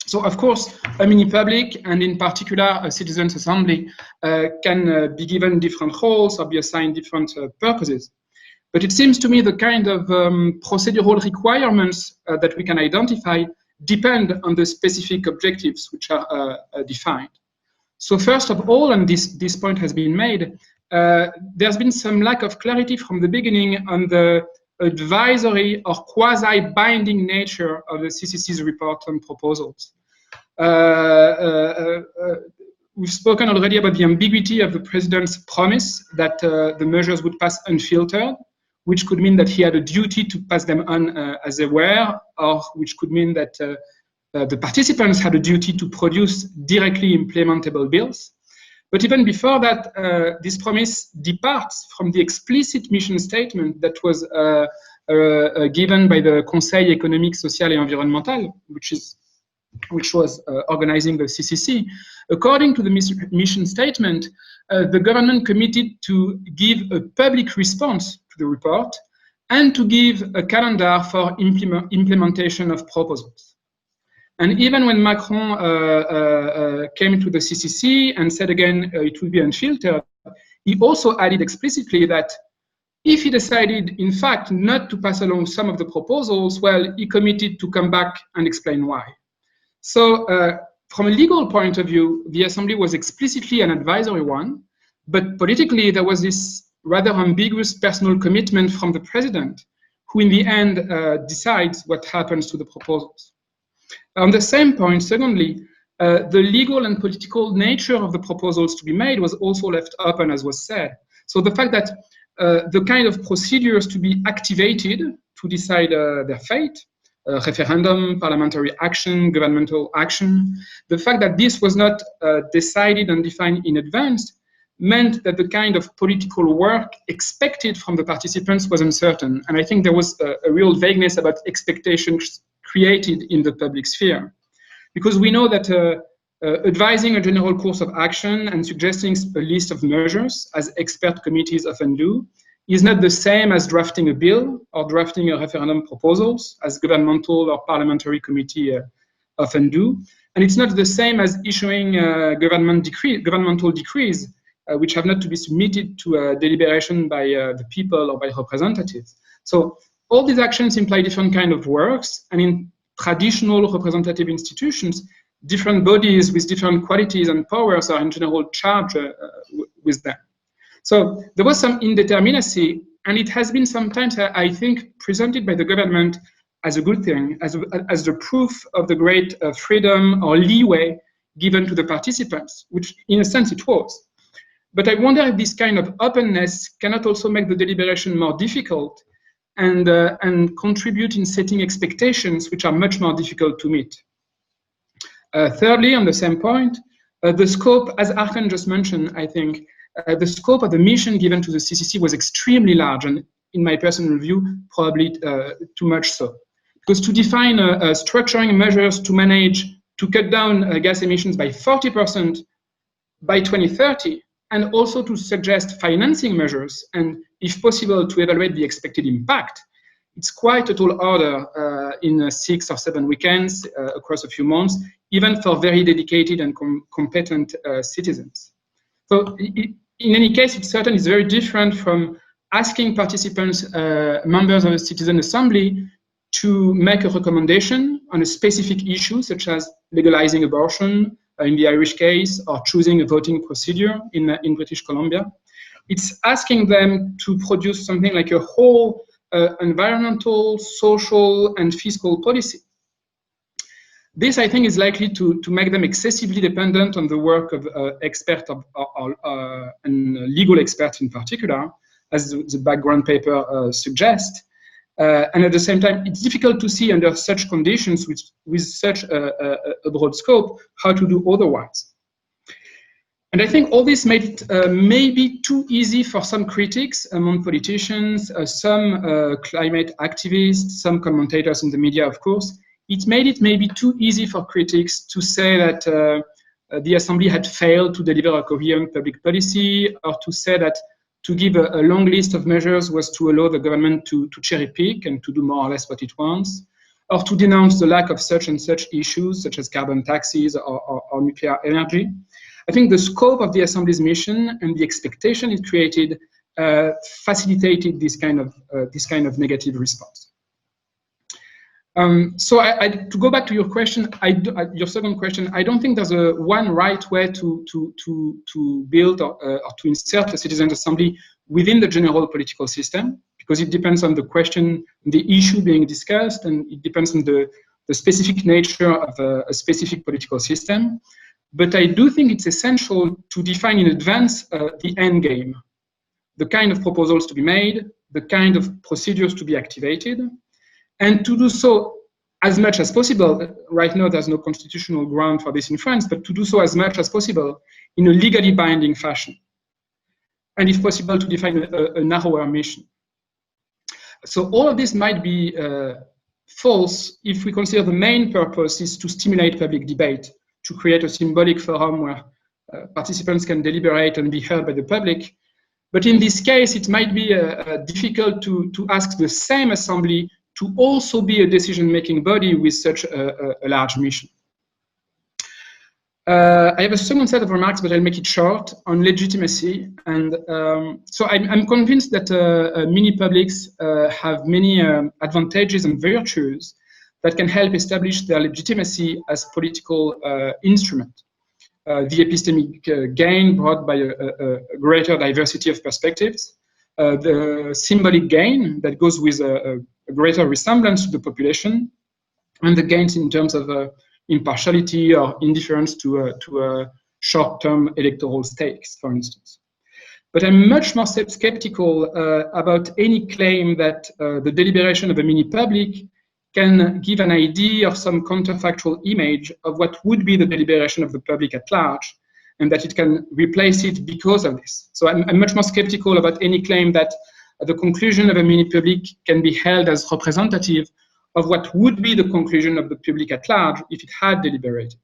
So, of course, a mini-public, and in particular a citizens' assembly, can be given different roles or be assigned different purposes. But it seems to me the kind of procedural requirements that we can identify depend on the specific objectives which are defined. So first of all, and this point has been made, there's been some lack of clarity from the beginning on the advisory or quasi-binding nature of the CCC's report and proposals. We've spoken already about the ambiguity of the president's promise that the measures would pass unfiltered, which could mean that he had a duty to pass them on as they were, or which could mean that the participants had a duty to produce directly implementable bills. But even before that, this promise departs from the explicit mission statement that was given by the Conseil économique, social et environnemental, which was organizing the CCC. According to the mission statement, the government committed to give a public response to the report and to give a calendar for implementation of proposals. And even when Macron came to the CCC and said again it would be unfiltered, he also added explicitly that if he decided, in fact, not to pass along some of the proposals, well, he committed to come back and explain why. So from a legal point of view, the Assembly was explicitly an advisory one, but politically there was this rather ambiguous personal commitment from the president, who in the end decides what happens to the proposals. On the same point, secondly, the legal and political nature of the proposals to be made was also left open, as was said. So the fact that the kind of procedures to be activated to decide their fate, referendum, parliamentary action, governmental action, the fact that this was not decided and defined in advance meant that the kind of political work expected from the participants was uncertain. And I think there was a real vagueness about expectations created in the public sphere. Because we know that advising a general course of action and suggesting a list of measures, as expert committees often do, is not the same as drafting a bill or drafting a referendum proposals, as governmental or parliamentary committee often do. And it's not the same as issuing governmental decrees, which have not to be submitted to a deliberation by the people or by representatives. So all these actions imply different kind of works, and in traditional representative institutions, different bodies with different qualities and powers are in general charged with them. So there was some indeterminacy, and it has been sometimes, I think, presented by the government as a good thing, as the proof of the great freedom or leeway given to the participants, which in a sense it was. But I wonder if this kind of openness cannot also make the deliberation more difficult and contribute in setting expectations which are much more difficult to meet. Thirdly, on the same point, the scope, as Archon just mentioned, I think, the scope of the mission given to the CCC was extremely large, and in my personal view, probably too much so. Because to define structuring measures to manage, to cut down gas emissions by 40% by 2030, and also to suggest financing measures, and if possible, to evaluate the expected impact, it's quite a tall order in 6 or 7 weekends across a few months, even for very dedicated and competent citizens. So in any case, it's certain it's very different from asking participants, members of a citizen assembly, to make a recommendation on a specific issue, such as legalizing abortion in the Irish case, or choosing a voting procedure in British Columbia. It's asking them to produce something like a whole environmental, social, and fiscal policy. This, I think, is likely to make them excessively dependent on the work of experts and legal experts in particular, as the background paper suggests. And at the same time, it's difficult to see under such conditions, with such a broad scope, how to do otherwise. And I think all this made it maybe too easy for some critics among politicians, some climate activists, some commentators in the media, of course. It made it maybe too easy for critics to say that the Assembly had failed to deliver a coherent public policy, or to say that to give a long list of measures was to allow the government to cherry pick and to do more or less what it wants, or to denounce the lack of such and such issues, such as carbon taxes or nuclear energy. I think the scope of the Assembly's mission and the expectation it created facilitated this kind of negative response. So to go back to your question, your second question, I don't think there's a one right way to build or to insert a citizen assembly within the general political system, because it depends on the question, the issue being discussed, and it depends on the specific nature of a specific political system. But I do think it's essential to define in advance the end game, the kind of proposals to be made, the kind of procedures to be activated, and to do so as much as possible. Right now, there's no constitutional ground for this in France, but to do so as much as possible in a legally binding fashion. And if possible, to define a narrower mission. So all of this might be false if we consider the main purpose is to stimulate public debate, to create a symbolic forum where participants can deliberate and be heard by the public. But in this case, it might be difficult to ask the same assembly to also be a decision-making body with such a large mission. I have a second set of remarks, but I'll make it short, on legitimacy. And so I'm convinced that mini-publics have many advantages and virtues that can help establish their legitimacy as political instrument. The epistemic gain brought by a greater diversity of perspectives, the symbolic gain that goes with a greater resemblance to the population, and the gains in terms of impartiality or indifference to short-term electoral stakes, for instance. But I'm much more skeptical about any claim that the deliberation of a mini-public can give an idea of some counterfactual image of what would be the deliberation of the public at large, and that it can replace it because of this. So I'm much more skeptical about any claim that the conclusion of a mini-public can be held as representative of what would be the conclusion of the public at large if it had deliberated.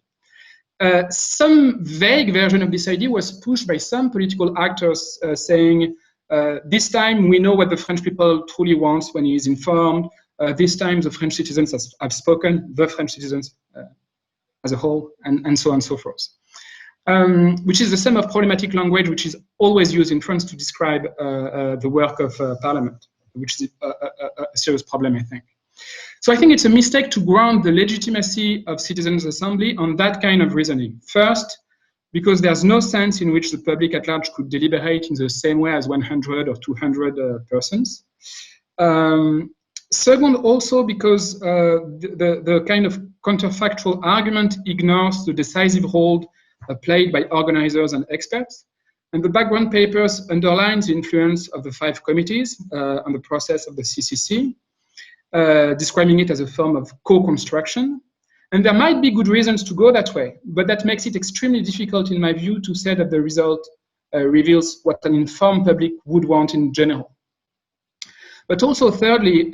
Some vague version of this idea was pushed by some political actors saying, this time we know what the French people truly want when he is informed. This time the French citizens have spoken, the French citizens as a whole, and so on and so forth. Which is the sum of problematic language which is always used in France to describe the work of Parliament, which is a serious problem, I think. So I think it's a mistake to ground the legitimacy of citizens' assembly on that kind of reasoning. First, because there's no sense in which the public at large could deliberate in the same way as 100 or 200 persons. Second, also because the kind of counterfactual argument ignores the decisive role played by organizers and experts. And the background papers underlines the influence of the 5 committees on the process of the CCC, describing it as a form of co-construction. And there might be good reasons to go that way, but that makes it extremely difficult, in my view, to say that the result reveals what an informed public would want in general. But also, thirdly,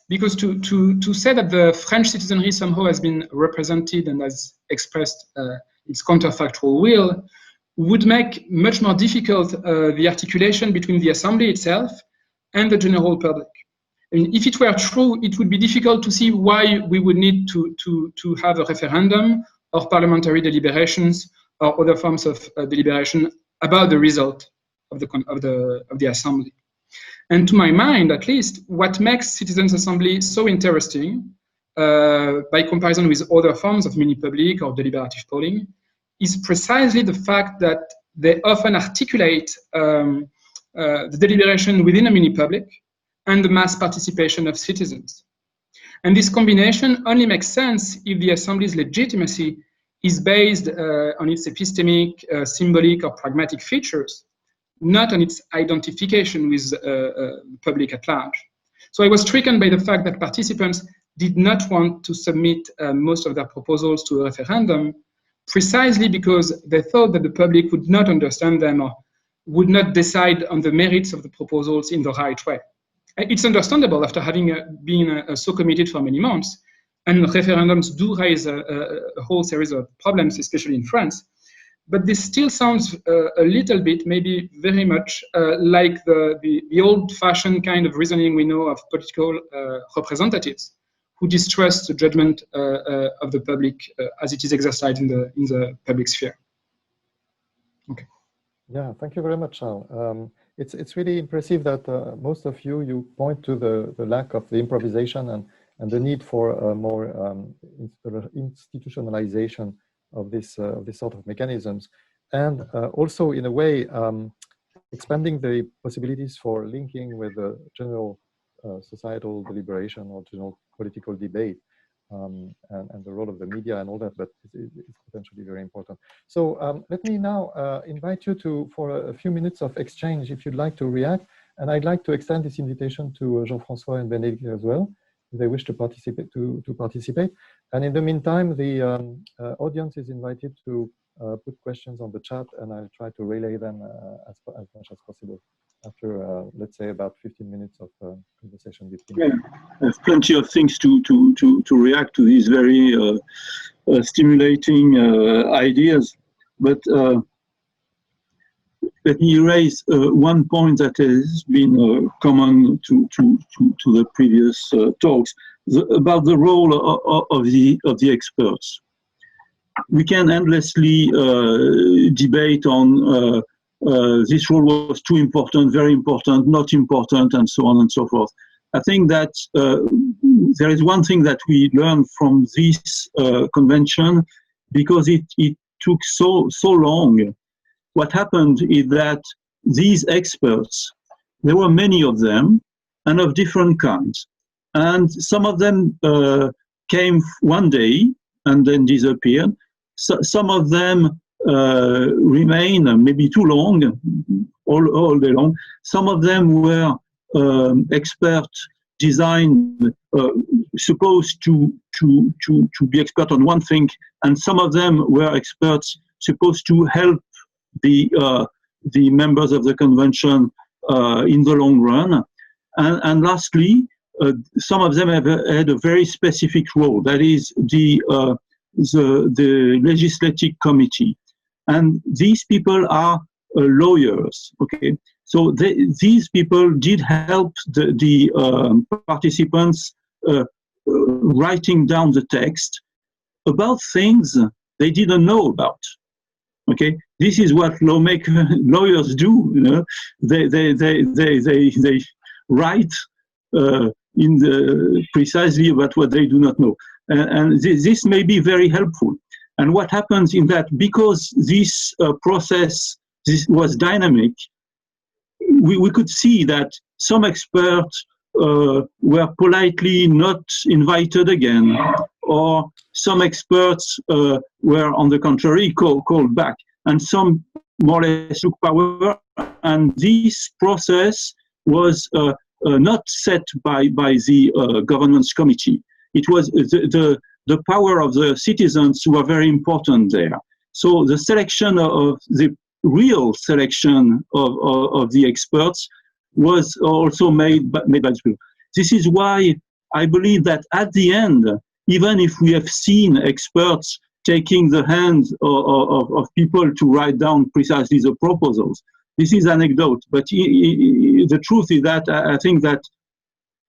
because to say that the French citizenry somehow has been represented and has expressed its counterfactual will would make much more difficult the articulation between the assembly itself and the general public. And if it were true, it would be difficult to see why we would need to have a referendum or parliamentary deliberations or other forms of deliberation about the result of the assembly. And to my mind, at least, what makes citizens' assembly so interesting, by comparison with other forms of mini-public or deliberative polling, is precisely the fact that they often articulate the deliberation within a mini-public and the mass participation of citizens. And this combination only makes sense if the assembly's legitimacy is based on its epistemic, symbolic, or pragmatic features, not on its identification with the public at large. So I was stricken by the fact that participants did not want to submit most of their proposals to a referendum, precisely because they thought that the public would not understand them or would not decide on the merits of the proposals in the right way. It's understandable after having been so committed for many months, and referendums do raise a whole series of problems, especially in France. But this still sounds a little bit, maybe very much, like the old-fashioned kind of reasoning we know of political representatives who distrust the judgment of the public as it is exercised in the public sphere. Okay. Yeah, thank you very much, Charles. It's really impressive that most of you point to the lack of the improvisation and the need for more institutionalization of this sort of mechanisms, and also in a way expanding the possibilities for linking with the general societal deliberation or general political debate, and the role of the media and all that, but it's potentially very important. So let me now invite you for a few minutes of exchange if you'd like to react. And I'd like to extend this invitation to Jean-François and Bénédicte as well, if they wish to participate. And in the meantime, the audience is invited to put questions on the chat, and I'll try to relay them as much as possible after, let's say, about 15 minutes of conversation between. Yeah, there's plenty of things to react to these very stimulating ideas, but let me raise one point that has been common to the previous talks about the role of the experts. We can endlessly debate on this role was too important, very important, not important, and so on and so forth. I think that there is one thing that we learned from this convention, because it took so long. What happened is that these experts, there were many of them, and of different kinds. And some of them came one day and then disappeared. So, some of them remain maybe too long, all day long. Some of them were experts designed, supposed to be expert on one thing, and some of them were experts supposed to help the members of the convention in the long run. And lastly, some of them have had a very specific role, that is the legislative committee. And these people are lawyers, okay? So these people did help the participants writing down the text about things they didn't know about. Okay, this is what lawyers do. You know, they write precisely about what they do not know, and this may be very helpful. And what happens in that, because this process was dynamic, we could see that some experts were politely not invited again, or some experts were, on the contrary, called back, and some more or less took power. And this process was not set by the governance committee. It was the power of the citizens who were very important there. So the selection of the real selection of the experts was also made by the people. This is why I believe that at the end, even if we have seen experts taking the hands of people to write down precisely the proposals, this is anecdote, but the truth is that I think that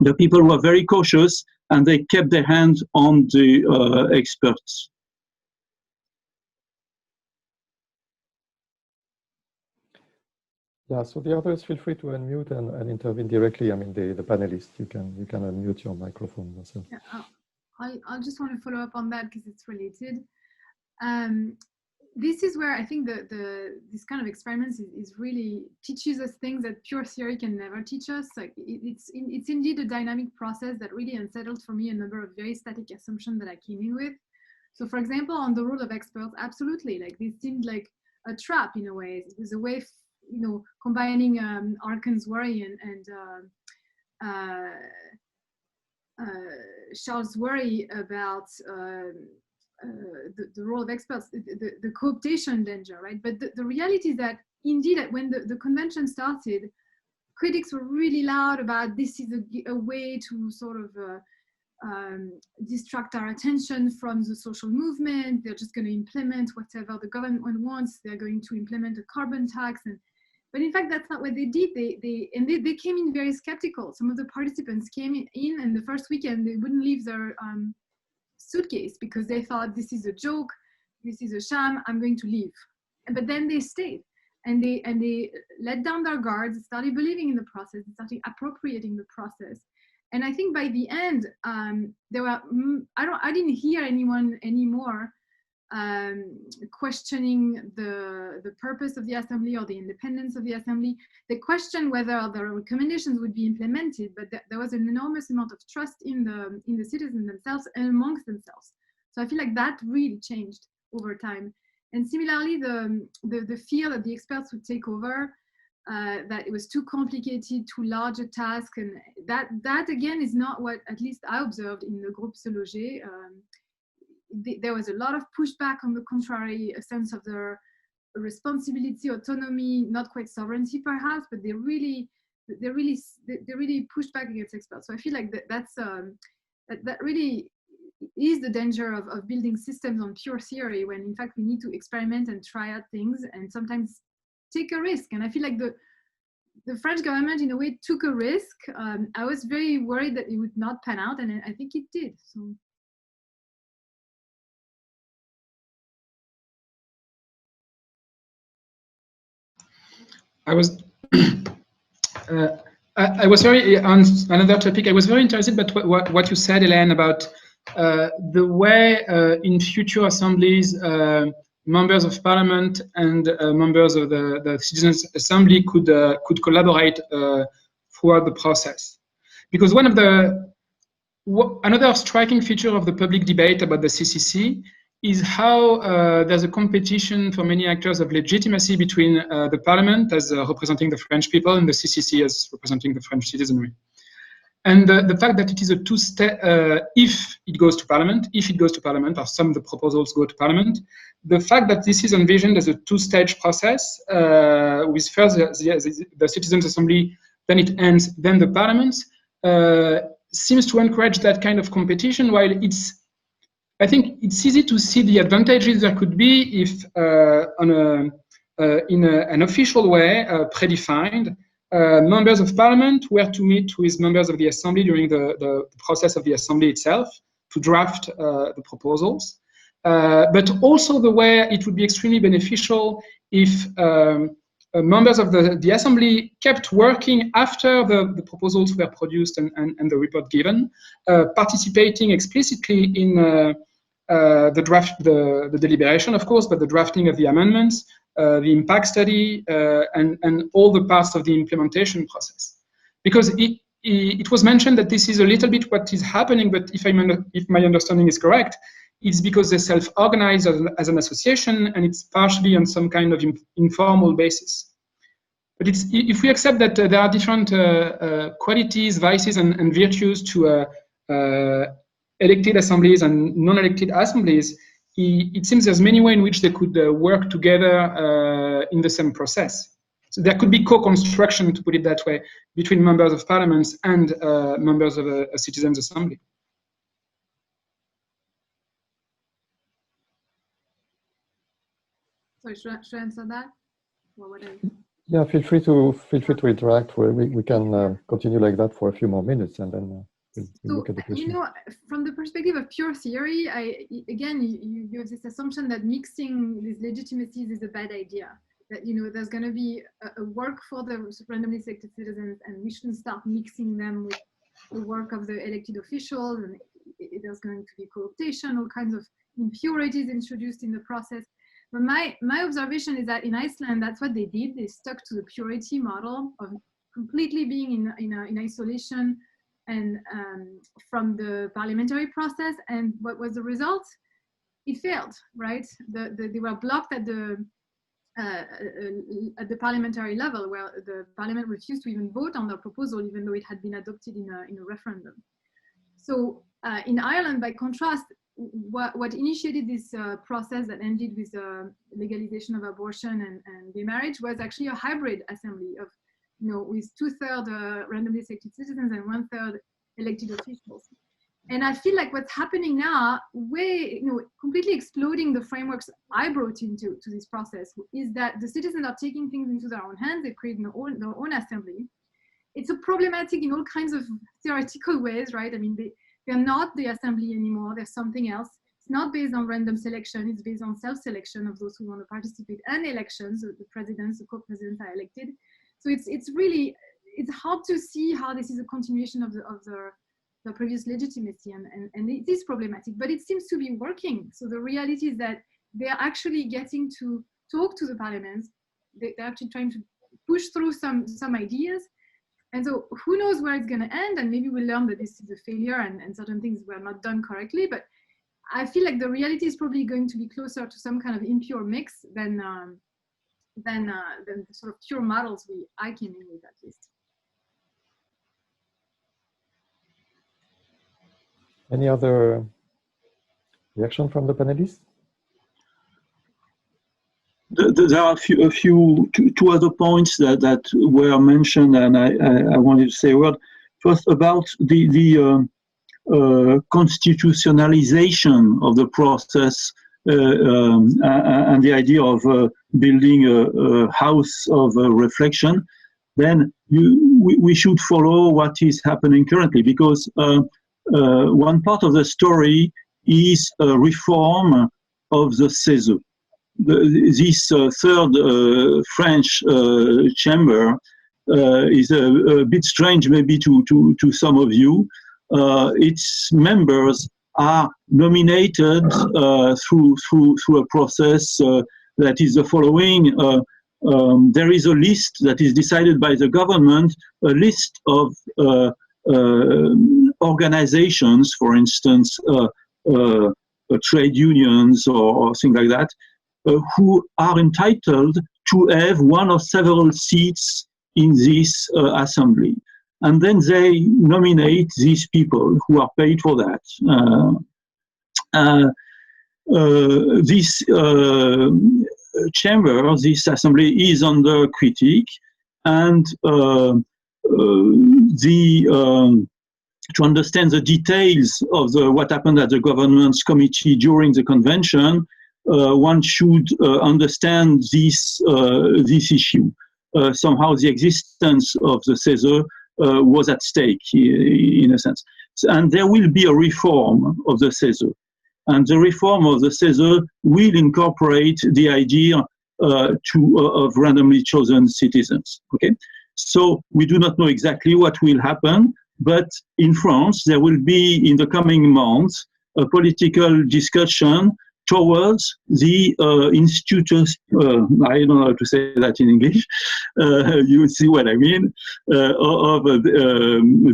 the people were very cautious and they kept their hands on the experts. Yeah, so the others feel free to unmute and intervene directly. I mean, the panelists, you can unmute your microphone yourself. Yeah, I just want to follow up on that because it's related. This is where I think this kind of experiments is really teaches us things that pure theory can never teach us. Like it's indeed a dynamic process that really unsettled for me a number of very static assumptions that I came in with. So, for example, on the role of experts, absolutely, like this seemed like a trap in a way. It was a way, you know, combining Archon's worry and Charles' worry about the role of experts, the cooptation danger, right? But the reality is that indeed, when the convention started, critics were really loud about this is a way to sort of distract our attention from the social movement. They're just going to implement whatever the government wants. They're going to implement a carbon tax, but in fact, that's not what they did. They came in very skeptical. Some of the participants came in, and the first weekend they wouldn't leave their suitcase because they thought this is a joke, this is a sham, I'm going to leave. But then they stayed, and they let down their guards, started believing in the process, started appropriating the process. And I think by the end, there were I didn't hear anyone anymore questioning the purpose of the assembly or the independence of the assembly. They questioned whether the recommendations would be implemented, but there was an enormous amount of trust in the citizens themselves and amongst themselves. So I feel like that really changed over time. And similarly, the fear that the experts would take over, that it was too complicated, too large a task, and that again is not what at least I observed in the Groupe Se Loger. There was a lot of pushback, on the contrary, a sense of their responsibility, autonomy, not quite sovereignty perhaps, but they really pushed back against experts. So I feel like that really is the danger of building systems on pure theory, when in fact we need to experiment and try out things and sometimes take a risk. And I feel like the French government in a way took a risk. I was very worried that it would not pan out, and I think it did. So. I was very, on another topic, I was very interested by what you said, Hélène, about the way in future assemblies members of parliament and members of the citizens' assembly could collaborate throughout the process. Because one of another striking feature of the public debate about the CCC is how there's a competition for many actors of legitimacy between the parliament as representing the French people and the CCC as representing the French citizenry. And the fact that it is a two-step, if it goes to parliament, or some of the proposals go to parliament, the fact that this is envisioned as a two-stage process, with first the citizens' assembly, then it ends, then the parliament, seems to encourage that kind of competition, while I think it's easy to see the advantages there could be if in an official way, predefined, members of parliament were to meet with members of the assembly during the process of the assembly itself to draft the proposals. But also the way it would be extremely beneficial if members of the assembly kept working after the proposals were produced and the report given, participating explicitly in the deliberation, of course, but the drafting of the amendments, the impact study, and all the parts of the implementation process. Because it was mentioned that this is a little bit what is happening, but if my understanding is correct, it's because they self-organize as an association, and it's partially on some kind of informal basis. But if we accept that there are different qualities, vices, and virtues to elected assemblies and non-elected assemblies, it seems there's many ways in which they could work together in the same process. So there could be co-construction, to put it that way, between members of parliaments and members of a citizens' assembly. Sorry, should I answer that? Or what Yeah, feel free to interact. We can continue like that for a few more minutes, and then we'll look at the question. You know, from the perspective of pure theory, again, you have this assumption that mixing these legitimacies is a bad idea. That, you know, there's going to be a work for the randomly selected citizens, and we shouldn't start mixing them with the work of the elected officials, and there's going to be co-optation, all kinds of impurities introduced in the process. But my observation is that in Iceland, that's what they did. They stuck to the purity model of completely being in isolation and from the parliamentary process. And what was the result? It failed, right? They were blocked at the parliamentary level, where the parliament refused to even vote on their proposal, even though it had been adopted in a referendum. So in Ireland, by contrast, what initiated this process that ended with legalization of abortion and gay marriage was actually a hybrid assembly of, you know, with 2/3 randomly selected citizens and 1/3 elected officials. And I feel like what's happening now, completely exploding the frameworks I brought into this process, is that the citizens are taking things into their own hands. They create their own assembly. It's a problematic in all kinds of theoretical ways, right? I mean, they're not the assembly anymore. They're something else. It's not based on random selection. It's based on self-selection of those who want to participate, and elections. The presidents, the co-presidents are elected. So it's hard to see how this is a continuation of the previous legitimacy, and it is problematic, but it seems to be working. So the reality is that they're actually getting to talk to the parliaments. They're actually trying to push through some ideas. And so who knows where it's going to end, and maybe we'll learn that this is a failure and certain things were not done correctly. But I feel like the reality is probably going to be closer to some kind of impure mix than than the sort of pure models I came in with, at least. Any other reaction from the panelists? There are two other points that were mentioned, and I wanted to say a word. First, about the constitutionalization of the process and the idea of building a house of reflection. Then we should follow what is happening currently, because one part of the story is a reform of the CESE. This third French chamber is a bit strange maybe to some of you. Its members are nominated through a process that is the following. There is a list that is decided by the government, a list of organizations, for instance, trade unions or things like that, who are entitled to have one or several seats in this assembly. And then they nominate these people who are paid for that. This chamber, this assembly, is under critique, and to understand the details of what happened at the governance committee during the convention, one should understand this issue. Somehow the existence of the CESE was at stake, in a sense. And there will be a reform of the CESE. And the reform of the CESE will incorporate the idea of randomly chosen citizens. Okay? So we do not know exactly what will happen, but in France, there will be, in the coming months, a political discussion towards the institutions, I don't know how to say that in English, you see what I mean, of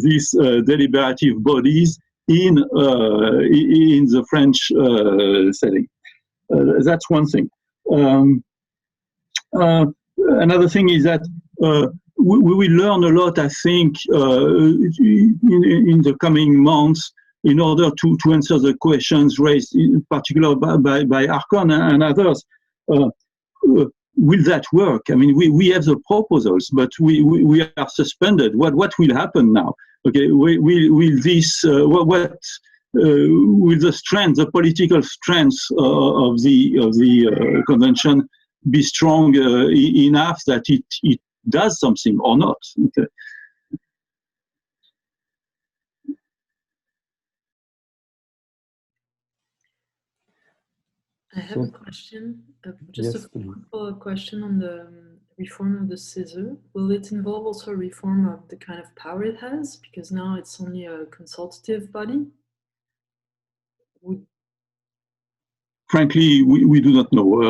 these deliberative bodies in the French setting. That's one thing. Another thing is that we will learn a lot, I think, in the coming months, in order to answer the questions raised, in particular by Archon and others. Will that work? I mean, we have the proposals, but we are suspended. What will happen now? Okay, will this will the strength, the political strength of the convention be strong enough that it does something or not? Okay. I have a question, just yes, a follow-up question on the reform of the CESE. Will it involve also a reform of the kind of power it has? Because now it's only a consultative body. Frankly, we do not know.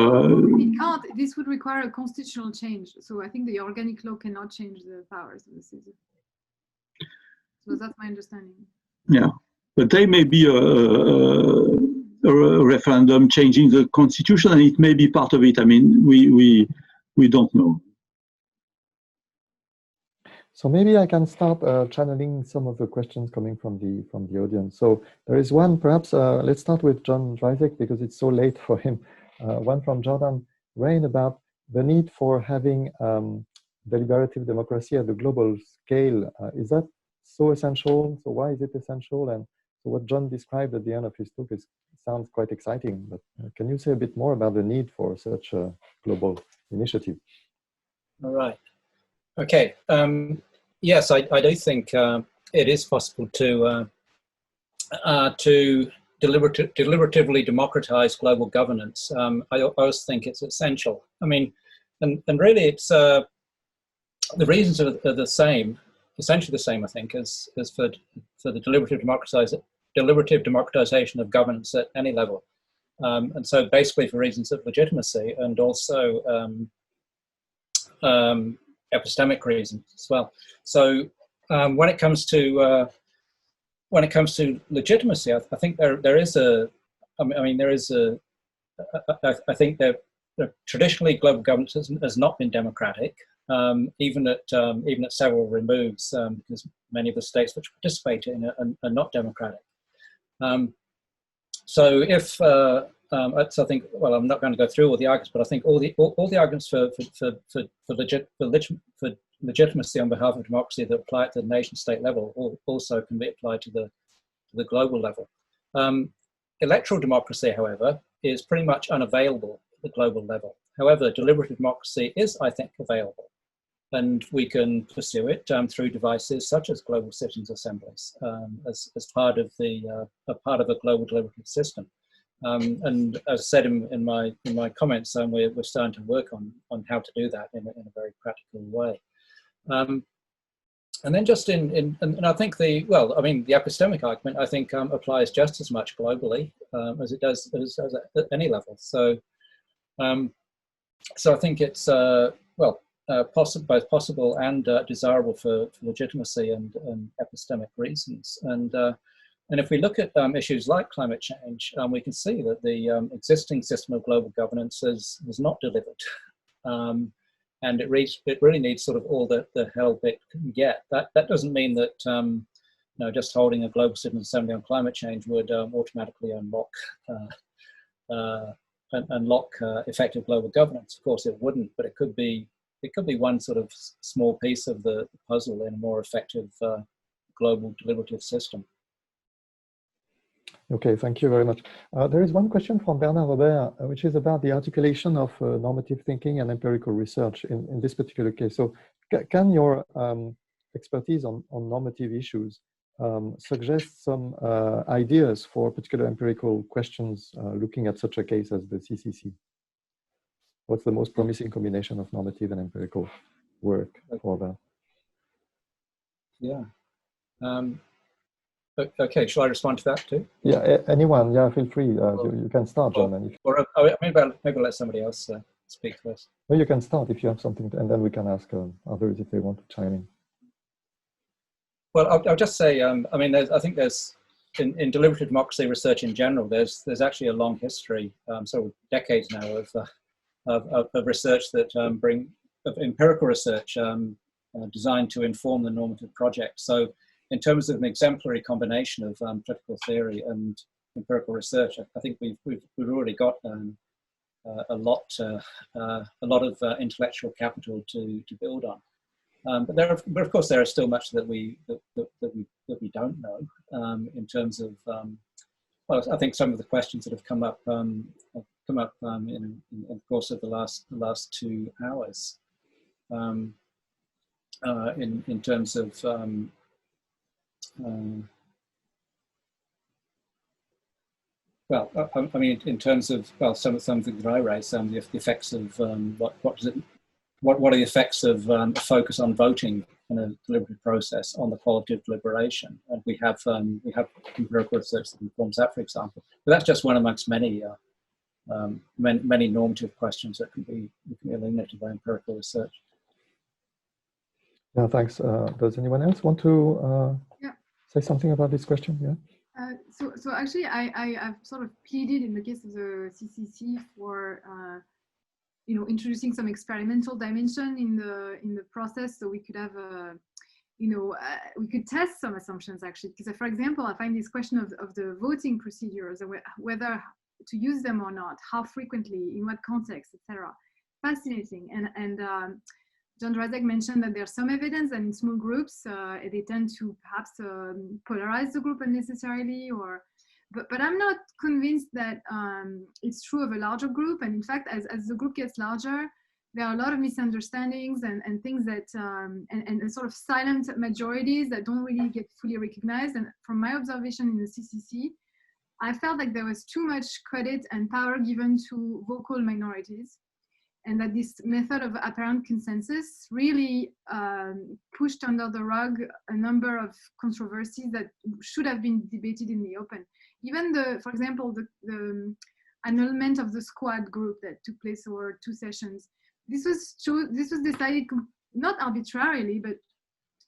It can't. This would require a constitutional change. So I think the organic law cannot change the powers of the CESE. So that's my understanding. Yeah, but there may be a referendum changing the constitution, and it may be part of it. I mean, we don't know. So maybe I can start channeling some of the questions coming from the audience. So there is one, perhaps let's start with John Dryzek, because it's so late for him. One from Jordan Rain about the need for having deliberative democracy at the global scale. Is that so essential? So why is it essential? And so what John described at the end of his talk sounds quite exciting, but can you say a bit more about the need for such a global initiative? All right. Okay. Yes, I do think it is possible to deliberatively democratize global governance. I always think it's essential. I mean, and really, it's the reasons are the same, essentially the same, I think, as for the deliberative democratization of governance at any level. And so, basically, for reasons of legitimacy and also epistemic reasons as well. So when it comes to legitimacy, I think there is a. I mean, there is a. I think that traditionally global governance has not been democratic, even at several removes, because many of the states which participate in it are not democratic. So if so I think, well, I'm not going to go through all the arguments, but I think all the arguments for legitimacy on behalf of democracy that apply at the nation-state level also can be applied to the global level. Electoral democracy, however, is pretty much unavailable at the global level. However, deliberative democracy is, I think, available, and we can pursue it through devices such as global citizens' assemblies as part of a global deliberative system. And as I said in my comments, we're starting to work on how to do that in a very practical way. And then just and I think the epistemic argument, I think, applies just as much globally as it does at any level. So I think it's both possible and desirable for legitimacy and epistemic reasons. And if we look at issues like climate change, we can see that the existing system of global governance has not delivered. And it really needs sort of all the help it can get. That doesn't mean that just holding a global citizens' assembly on climate change would automatically unlock effective global governance. Of course, it wouldn't, but it could be one sort of small piece of the puzzle in a more effective global deliberative system. Okay, thank you very much. There is one question from Bernard Robert, which is about the articulation of normative thinking and empirical research in this particular case. So can your expertise on normative issues suggest some ideas for particular empirical questions looking at such a case as the CCC? What's the most promising combination of normative and empirical work for that? Yeah. Okay, shall I respond to that too? Yeah, anyone. Yeah, feel free. You can start, John. Or maybe I'll let somebody else speak first. No, you can start if you have something, and then we can ask others if they want to chime in. Well, I'll just say, I think there's, in deliberative democracy research in general, there's actually a long history, so decades now of research that of empirical research designed to inform the normative project. So in terms of an exemplary combination of political theory and empirical research, I think we've already got a lot of intellectual capital to build on. But of course there is still much that we don't know in terms of I think some of the questions that have come up in the course of the last 2 hours in terms of in terms of something that I raised, the effects of what are the effects of focus on voting in a deliberative process on the quality of deliberation, and we have empirical research that informs that, for example. But that's just one amongst many normative questions that can be eliminated by empirical research. Yeah, thanks. Does anyone else want to say something about this question? Yeah. So actually, I've sort of pleaded in the case of the CCC for introducing some experimental dimension in the process, so we could have we could test some assumptions actually. Because for example, I find this question of the voting procedures, whether to use them or not, how frequently, in what context, etc. Fascinating. And John Dryzek mentioned that there's some evidence that in small groups they tend to perhaps polarize the group unnecessarily, but I'm not convinced that it's true of a larger group. And in fact, as the group gets larger, there are a lot of misunderstandings and things that and sort of silent majorities that don't really get fully recognized. And from my observation in the CCC, I felt like there was too much credit and power given to vocal minorities, and that this method of apparent consensus really pushed under the rug a number of controversies that should have been debated in the open. Even for example, the annulment of the squad group that took place over 2 sessions. This was decided not arbitrarily, but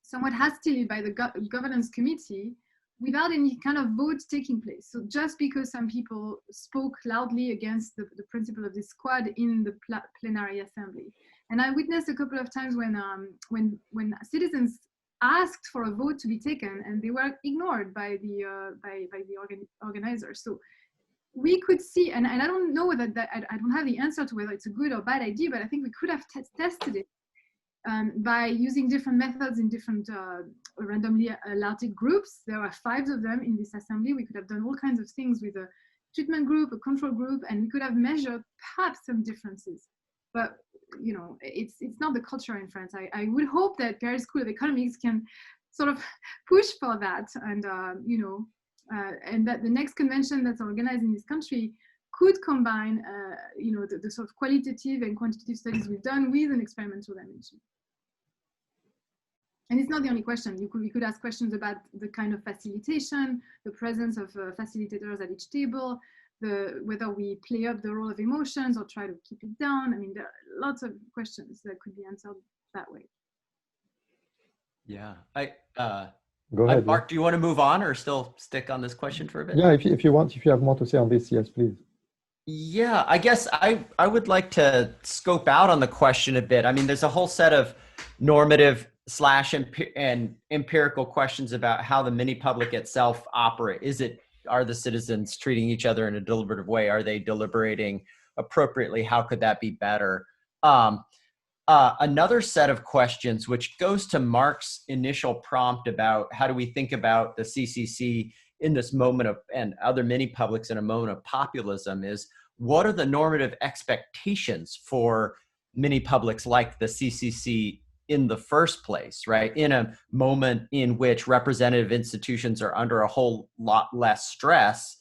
somewhat hastily by the governance committee without any kind of vote taking place. So just because some people spoke loudly against the principle of this squad in the plenary assembly. And I witnessed a couple of times when citizens asked for a vote to be taken and they were ignored by the organizers. So we could see, and I don't know whether I don't have the answer to whether it's a good or bad idea, but I think we could have tested it by using different methods in different randomly allotted groups. There are 5 of them in this assembly. We could have done all kinds of things with a treatment group, a control group, and we could have measured perhaps some differences. But you know, it's not the culture in France. I would hope that Paris School of Economics can sort of push for that, and you know, and that the next convention that's organized in this country could combine, you know, the sort of qualitative and quantitative studies we've done with an experimental dimension. And it's not the only question. We could ask questions about the kind of facilitation, the presence of facilitators at each table, whether we play up the role of emotions or try to keep it down. I mean, there are lots of questions that could be answered that way. Yeah, Go ahead. Marc, do you want to move on or still stick on this question for a bit? Yeah, if you want, if you have more to say on this, yes, please. Yeah, I guess I would like to scope out on the question a bit. I mean, there's a whole set of normative and empirical questions about how the mini public itself operate. Are the citizens treating each other in a deliberative way? Are they deliberating appropriately? How could that be better? Another set of questions, which goes to Marc's initial prompt about how do we think about the CCC in this moment of, and other mini publics in a moment of populism, is what are the normative expectations for mini publics like the CCC in the first place, right? In a moment in which representative institutions are under a whole lot less stress,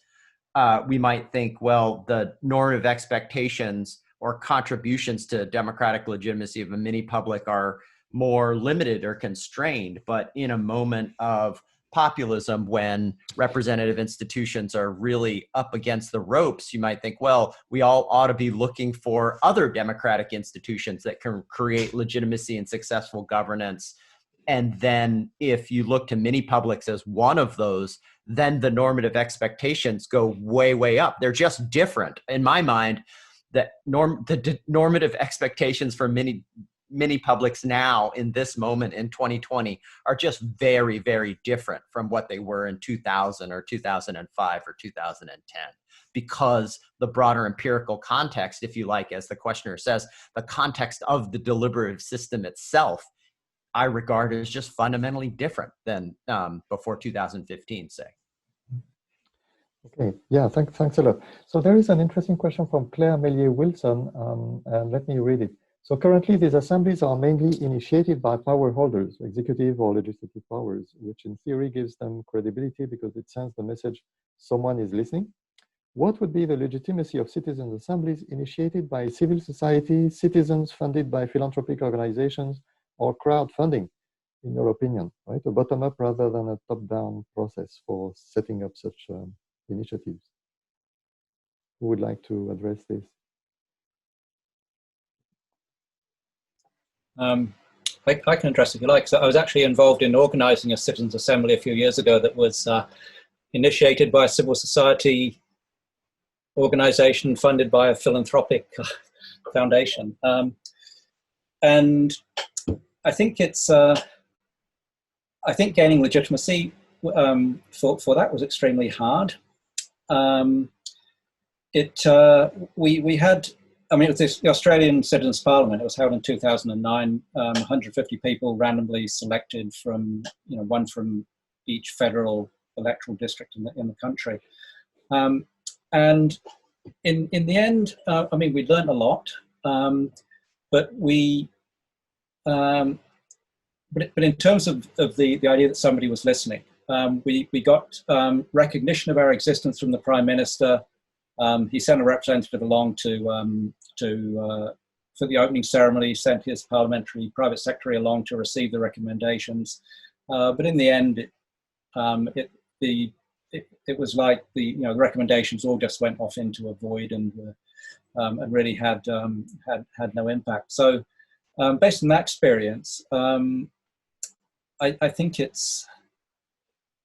we might think, well, the normative expectations or contributions to democratic legitimacy of a mini public are more limited or constrained. But in a moment of populism, when representative institutions are really up against the ropes, you might think, well, we all ought to be looking for other democratic institutions that can create legitimacy and successful governance. And then if you look to mini publics as one of those, then the normative expectations go way, way up. They're just different. In my mind, the normative expectations for mini publics now in this moment in 2020 are just very, very different from what they were in 2000 or 2005 or 2010, because the broader empirical context, if you like, as the questioner says, the context of the deliberative system itself, I regard as just fundamentally different than before 2015, say. Okay, yeah, thanks a lot. So there is an interesting question from Claire Mellier-Wilson, and let me read it. So currently, these assemblies are mainly initiated by power holders, executive or legislative powers, which in theory gives them credibility because it sends the message someone is listening. What would be the legitimacy of citizens' assemblies initiated by civil society, citizens funded by philanthropic organizations, or crowdfunding, in your opinion, right? A bottom-up rather than a top-down process for setting up such initiatives. Who would like to address this? I can address if you like. So I was actually involved in organizing a citizens' assembly a few years ago that was initiated by a civil society organization funded by a philanthropic foundation. And I think it's, I think gaining legitimacy for that was extremely hard. We had, I mean, it was the Australian Citizens' Parliament. It was held in 2009. 150 people randomly selected from, you know, one from each federal electoral district in the country. And in the end, I mean, we learned a lot, but we, but in terms of the idea that somebody was listening, we got recognition of our existence from the Prime Minister. He sent a representative along for the opening ceremony. He sent his parliamentary private secretary along to receive the recommendations. But in the end, it was like the recommendations all just went off into a void and really had no impact. So based on that experience, I think it's,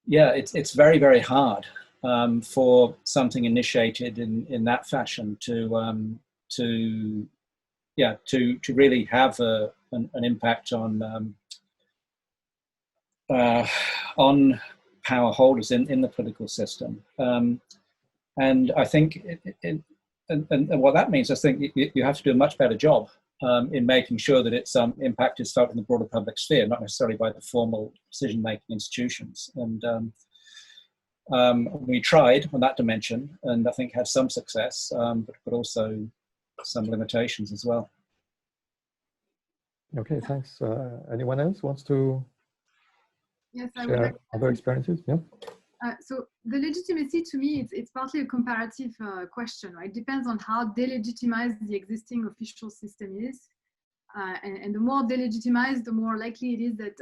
yeah, it's very, very hard for something initiated in that fashion to really have an impact on power holders in the political system. And I think, and what that means, I think you have to do a much better job in making sure that its impact is felt in the broader public sphere, not necessarily by the formal decision-making institutions. And we tried on that dimension, and I think had some success, but also some limitations as well. Okay, thanks. Anyone else wants to share other experiences? Yeah. So the legitimacy, to me, it's partly a comparative question, right? It depends on how delegitimized the existing official system is. And the more delegitimized, the more likely it is that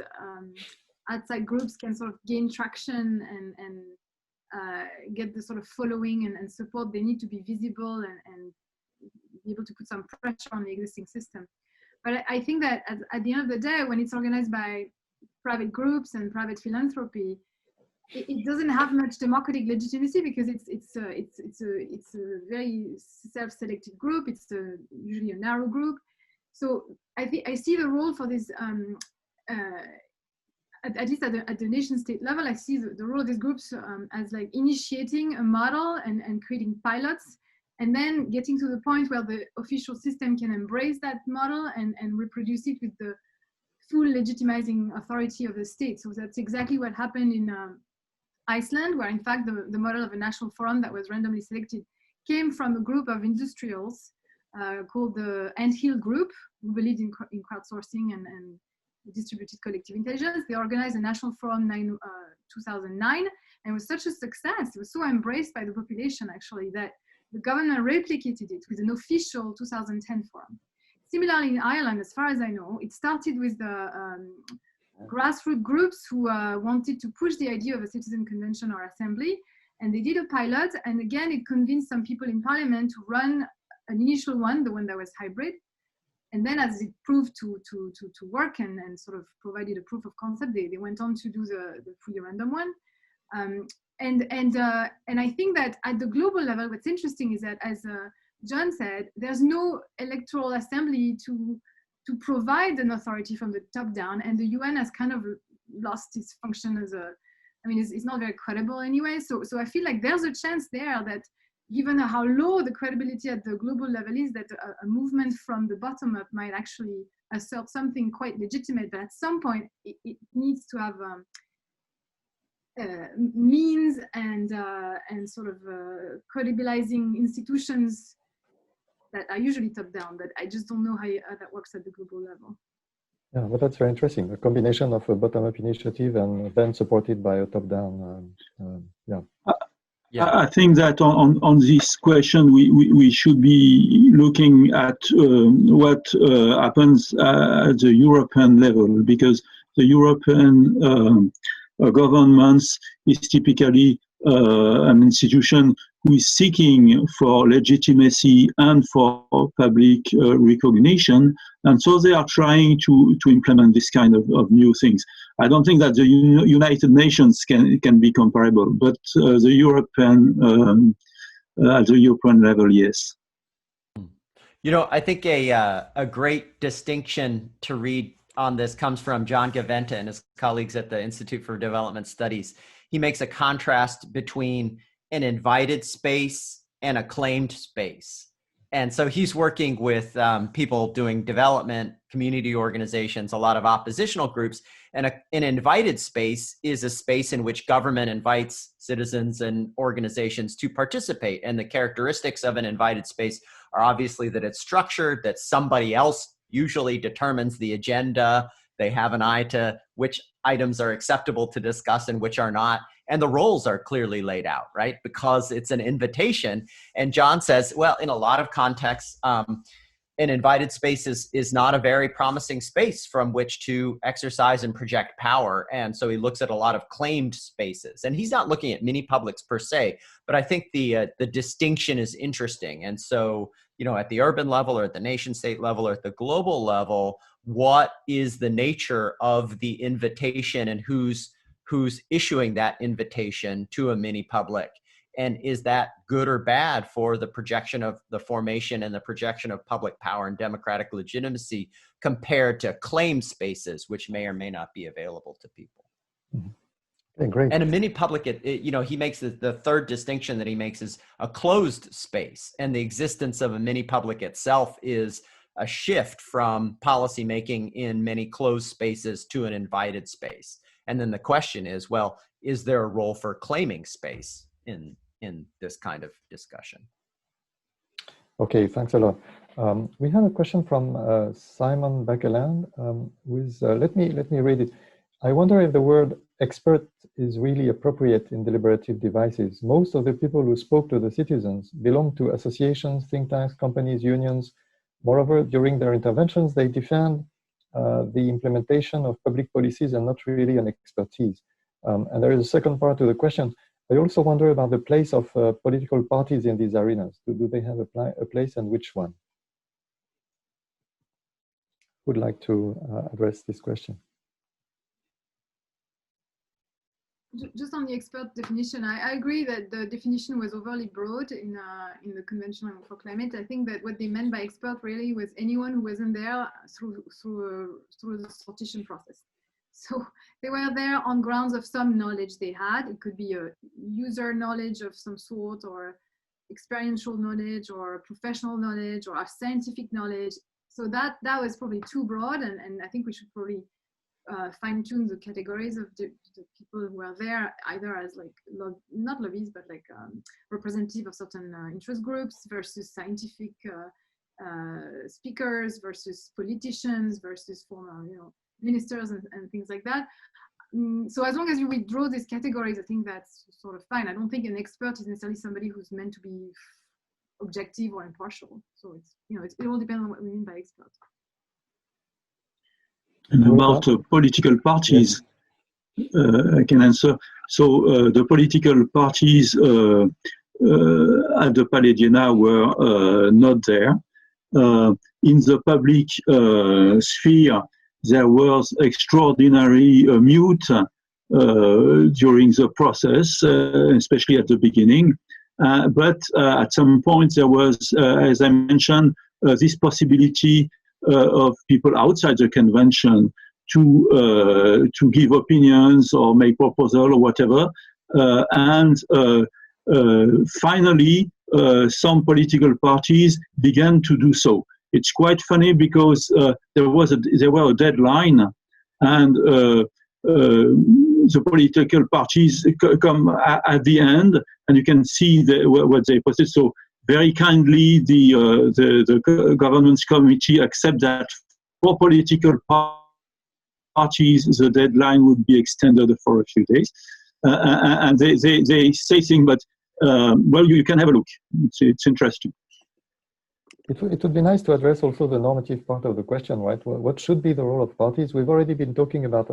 outside groups can sort of gain traction and get the sort of following and support they need to be visible and be able to put some pressure on the existing system. But I think that at the end of the day, when it's organized by private groups and private philanthropy, it doesn't have much democratic legitimacy because it's a very self-selected group. It's usually a narrow group. So I see the role for this, at least at the nation state level, I see the role of these groups as like initiating a model and creating pilots, and then getting to the point where the official system can embrace that model and reproduce it with the full legitimizing authority of the state. So that's exactly what happened in Iceland, where in fact the model of a national forum that was randomly selected came from a group of industrials called the Anthill Group, who believed in crowdsourcing and distributed collective intelligence. They organized a national forum 2009, and it was such a success. It was so embraced by the population, actually, that the government replicated it with an official 2010 forum. Similarly, in Ireland, as far as I know, it started with the grassroots groups who wanted to push the idea of a citizen convention or assembly, and they did a pilot, and again, it convinced some people in parliament to run an initial one, the one that was hybrid, and then as it proved to work and sort of provided a proof of concept, they went on to do the fully random one. And I think that at the global level, what's interesting is that, as John said, there's no electoral assembly to provide an authority from the top down, and the UN has kind of lost its function as it's not very credible anyway. So I feel like there's a chance there that, given how low the credibility at the global level is, that a movement from the bottom up might actually assert something quite legitimate. But at some point, it needs to have means and sort of credibilizing institutions that are usually top down. But I just don't know how that works at the global level. Yeah, but that's very interesting. A combination of a bottom-up initiative and then supported by a top-down. I think that on this question, we should be looking at what happens at the European level, because the European governments is typically an institution who is seeking for legitimacy and for public recognition, and so they are trying to implement this kind of new things. I don't think that the United Nations can be comparable, but the European at the European level, yes. You know, I think a great distinction to read on this comes from John Gaventa and his colleagues at the Institute for Development Studies. He makes a contrast between an invited space and a claimed space. And so he's working with people doing development, community organizations, a lot of oppositional groups. And an invited space is a space in which government invites citizens and organizations to participate. And the characteristics of an invited space are obviously that it's structured, that somebody else usually determines the agenda. They have an eye to which items are acceptable to discuss and which are not. And the roles are clearly laid out, right? Because it's an invitation. And John says, well, in a lot of contexts, an invited space is not a very promising space from which to exercise and project power. And so he looks at a lot of claimed spaces. And he's not looking at mini publics per se, but I think the distinction is interesting. And so, you know, at the urban level or at the nation state level or at the global level, what is the nature of the invitation and who's who's issuing that invitation to a mini public? And is that good or bad for the projection of the formation and the projection of public power and democratic legitimacy compared to claim spaces, which may or may not be available to people? Mm-hmm. Okay, great. And a mini public, you know, he makes the third distinction that he makes is a closed space. And the existence of a mini public itself is a shift from policy making in many closed spaces to an invited space. And then the question is, well, is there a role for claiming space in this kind of discussion? Okay, thanks a lot. We have a question from Simon Bakeland. Let me read it. I wonder if the word expert is really appropriate in deliberative devices. Most of the people who spoke to the citizens belong to associations, think tanks, companies, unions. Moreover, during their interventions, they defend the implementation of public policies and not really an expertise. And there is a second part to the question. I also wonder about the place of political parties in these arenas. Do they have a place, and which one? Would like to address this question? Just on the expert definition, I agree that the definition was overly broad in the Convention for Climate. I think that what they meant by expert really was anyone who wasn't there through the sortition process. So they were there on grounds of some knowledge they had. It could be a user knowledge of some sort, or experiential knowledge, or professional knowledge, or scientific knowledge. So that was probably too broad, and I think we should probably fine-tune the categories of the people who are there, either as like not lobbyists, but like representative of certain interest groups versus scientific speakers versus politicians versus former ministers and things like that. So as long as you withdraw these categories, I think that's sort of fine. I don't think an expert is necessarily somebody who's meant to be objective or impartial. So it's it all depends on what we mean by expert. And about political parties, I can answer. So the political parties at the Palais d'Iéna were not there. In the public sphere, there was extraordinary mute during the process, especially at the beginning. But at some point, there was, as I mentioned, this possibility of people outside the convention to give opinions or make proposals or whatever. And finally, some political parties began to do so. It's quite funny because there were a deadline, and the political parties come at the end, and you can see what they posted. So very kindly, the governance committee accept that for political parties, the deadline would be extended for a few days, and they say things, but well, you can have a look. It's interesting. It would be nice to address also the normative part of the question, right? What should be the role of parties? We've already been talking about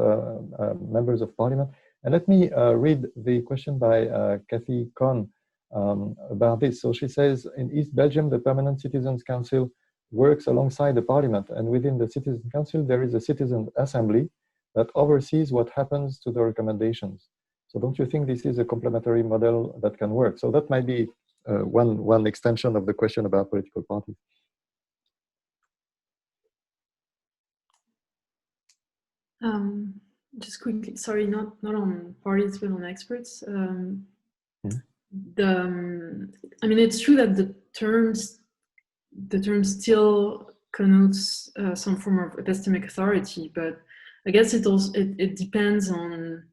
members of parliament. And let me read the question by Kathy Kohn about this. So she says, in East Belgium, the Permanent Citizens Council works alongside the parliament. And within the Citizen Council, there is a citizen assembly that oversees what happens to the recommendations. So don't you think this is a complementary model that can work? So that might be one extension of the question about political parties. Just quickly, sorry, not on parties, but on experts. I mean, it's true that the term still connotes some form of epistemic authority, but I guess it depends on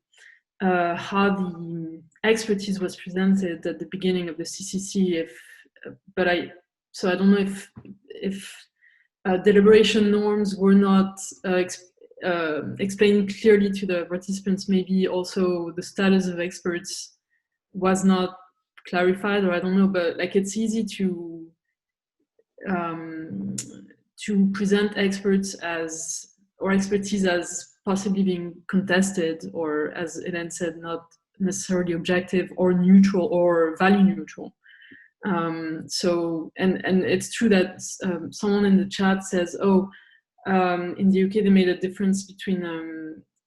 how the expertise was presented at the beginning of the CCC. So I don't know if deliberation norms were not explained clearly to the participants. Maybe also the status of experts was not clarified, or I don't know. But like, it's easy to present experts or expertise as possibly being contested, or as Hélène said, not necessarily objective or neutral or value neutral. So, and it's true that someone in the chat says, in the UK they made a difference between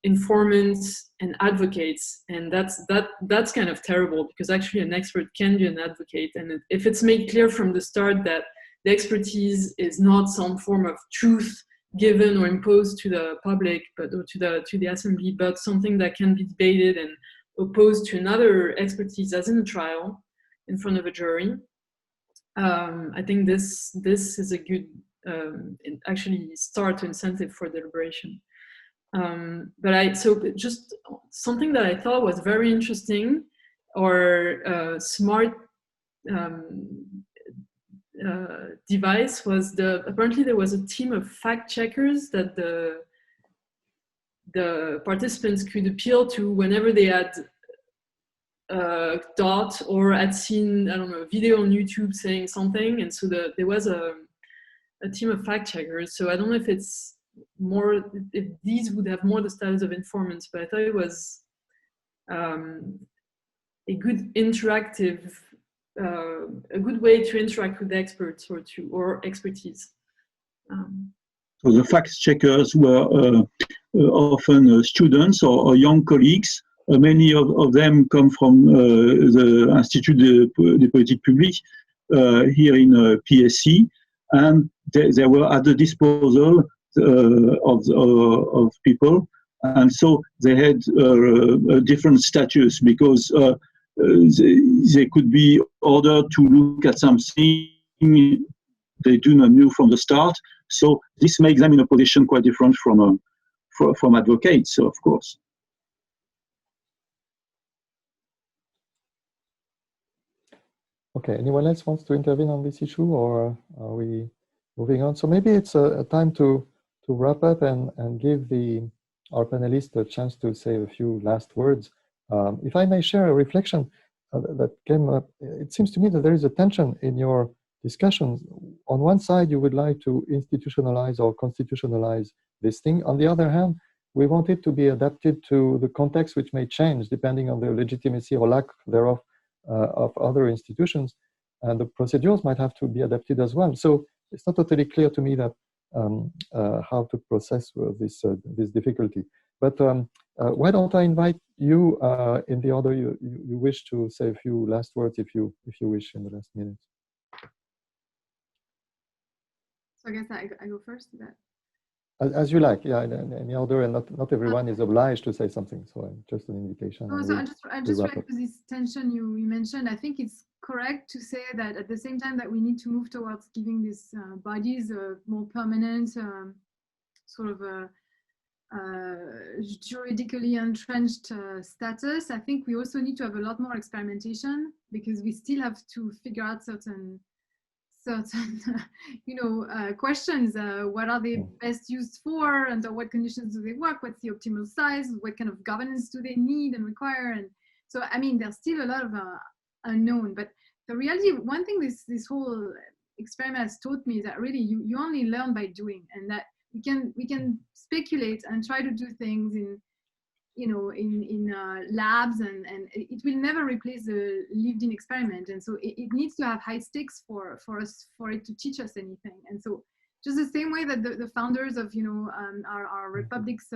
informants and advocates, and that's kind of terrible, because actually an expert can be an advocate, and if it's made clear from the start that the expertise is not some form of truth given or imposed to the public, but or to the assembly, but something that can be debated and opposed to another expertise, as in a trial in front of a jury. I think this is a good actually start to incentive for deliberation. So just something that I thought was very interesting or smart device was apparently there was a team of fact checkers that the participants could appeal to whenever they had thought or had seen, I don't know, a video on YouTube saying something, and so there was a team of fact checkers. So I don't know if it's more, if these would have more the status of informants, but I thought it was a good interactive, a good way to interact with experts or expertise. So the fact checkers were often students or young colleagues. Many of them come from the Institut de Politique Publique here in PSC, and they were at the disposal of people, and so they had a different status, because they could be ordered to look at something they do not know from the start. So this makes them in a position quite different from advocates, of course. Okay, anyone else wants to intervene on this issue, or are we moving on? So maybe it's a time to wrap up and give our panelists a chance to say a few last words. If I may share a reflection that came up, it seems to me that there is a tension in your discussions. On one side, you would like to institutionalize or constitutionalize this thing. On the other hand, we want it to be adapted to the context, which may change depending on the legitimacy or lack thereof of other institutions, and the procedures might have to be adapted as well. So it's not totally clear to me that how to process this difficulty. But why don't I invite you in the order you wish to say a few last words, if you wish, in the last minute. So I guess I go first. As you like, yeah, in any order, and not everyone is obliged to say something. So just an invitation. Oh, so I just react to this tension you mentioned. I think it's correct to say that at the same time that we need to move towards giving these bodies a more permanent, sort of a juridically entrenched status, I think we also need to have a lot more experimentation, because we still have to figure out certain questions. What are they best used for? Under what conditions do they work? What's the optimal size? What kind of governance do they need and require? And so, I mean, there's still a lot of unknown. But the reality, one thing this whole experiment has taught me is that really you only learn by doing, and that we can speculate and try to do things in labs, and it will never replace the lived-in experiment. And so it needs to have high stakes for it to teach us anything. And so just the same way that the founders of our republics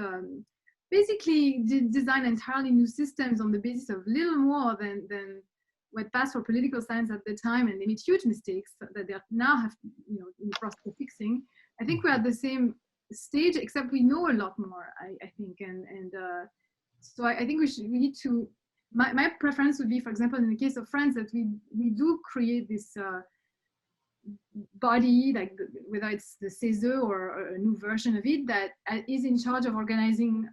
basically design entirely new systems on the basis of little more than what passed for political science at the time, and they made huge mistakes that they now have in the process of fixing. I think we're at the same stage, except we know a lot more, I think, and so I think we need to, my preference would be, for example, in the case of France, that we do create this body, like whether it's the CESE or a new version of it, that is in charge of organizing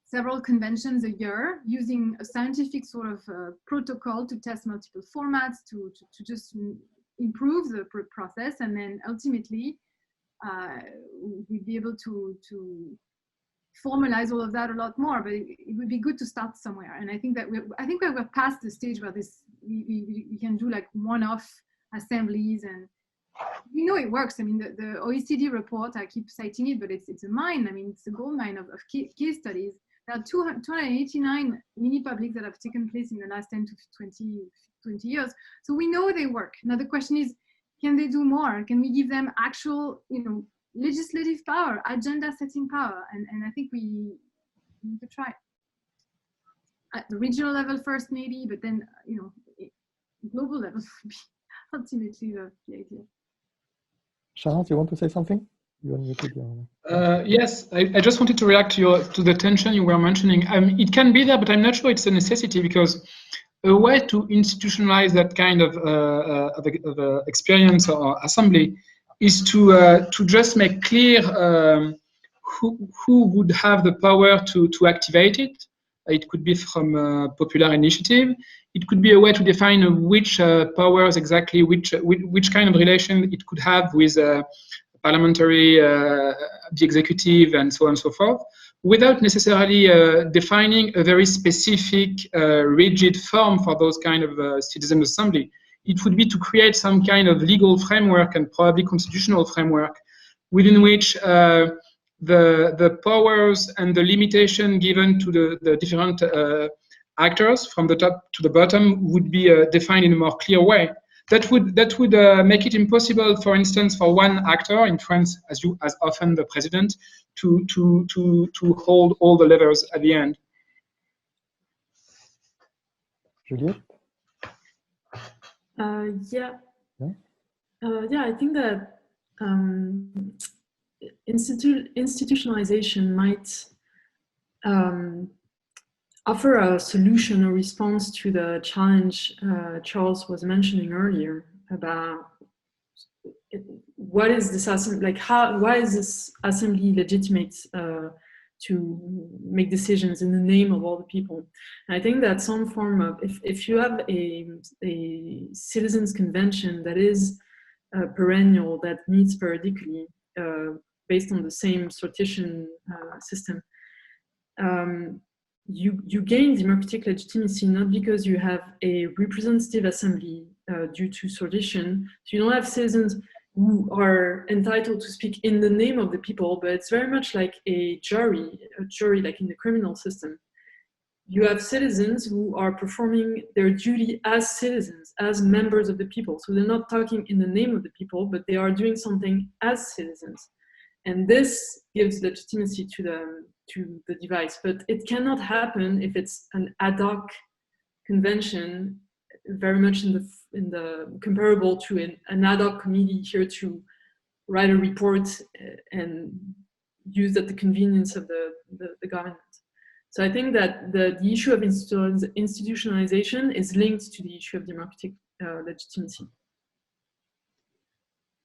several conventions a year, using a scientific sort of protocol to test multiple formats, to just improve the process, and then ultimately we'd be able to formalize all of that a lot more. But it would be good to start somewhere, and I think that we're past the stage where we can do like one-off assemblies, and we know it works. I mean, the OECD report, I keep citing it, but it's a mine. I mean, it's a gold mine of case studies. There are 289 mini publics that have taken place in the last 10 to 20 years. So we know they work. Now the question is, can they do more? Can we give them actual, legislative power, agenda setting power? And I think we could try at the regional level first, maybe, but then global level would be ultimately the idea. Charles, you want to say something? Yes, I just wanted to react to the tension you were mentioning. It can be there, but I'm not sure it's a necessity, because a way to institutionalize that kind of experience or assembly is to just make clear who would have the power to activate it. It could be from a popular initiative. It could be a way to define which powers exactly, which kind of relation it could have with parliamentary, the executive, and so on and so forth, without necessarily defining a very specific, rigid form for those kind of citizen assembly. It would be to create some kind of legal framework, and probably constitutional framework, within which the powers and the limitation given to the different actors from the top to the bottom would be defined in a more clear way. That would make it impossible, for instance, for one actor in France, as often the president, to hold all the levers at the end. Juliette? Yeah, I think that institutionalization might offer a solution or response to the challenge Charles was mentioning earlier about what is this assembly, like why is this assembly legitimate to make decisions in the name of all the people? And I think that some form of, if you have a citizens convention that is perennial, that meets periodically based on the same sortition system, you gain democratic legitimacy not because you have a representative assembly due to sortition. So you don't have citizens who are entitled to speak in the name of the people, but it's very much like a jury like in the criminal system. You have citizens who are performing their duty as citizens, as members of the people. So they're not talking in the name of the people, but they are doing something as citizens. And this gives legitimacy to the device, but it cannot happen if it's an ad hoc convention, very much in the comparable to an ad hoc committee here to write a report and use at the convenience of the government. So I think that the issue of institutionalization is linked to the issue of democratic legitimacy.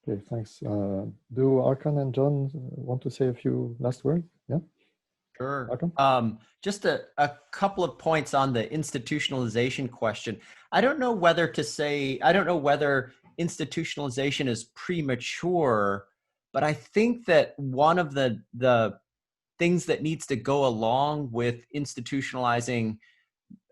Okay, thanks. Do Archon and John want to say a few last words? Yeah. Sure. Archon? Just a couple of points on the institutionalization question. I don't know whether institutionalization is premature, but I think that one of the things that needs to go along with institutionalizing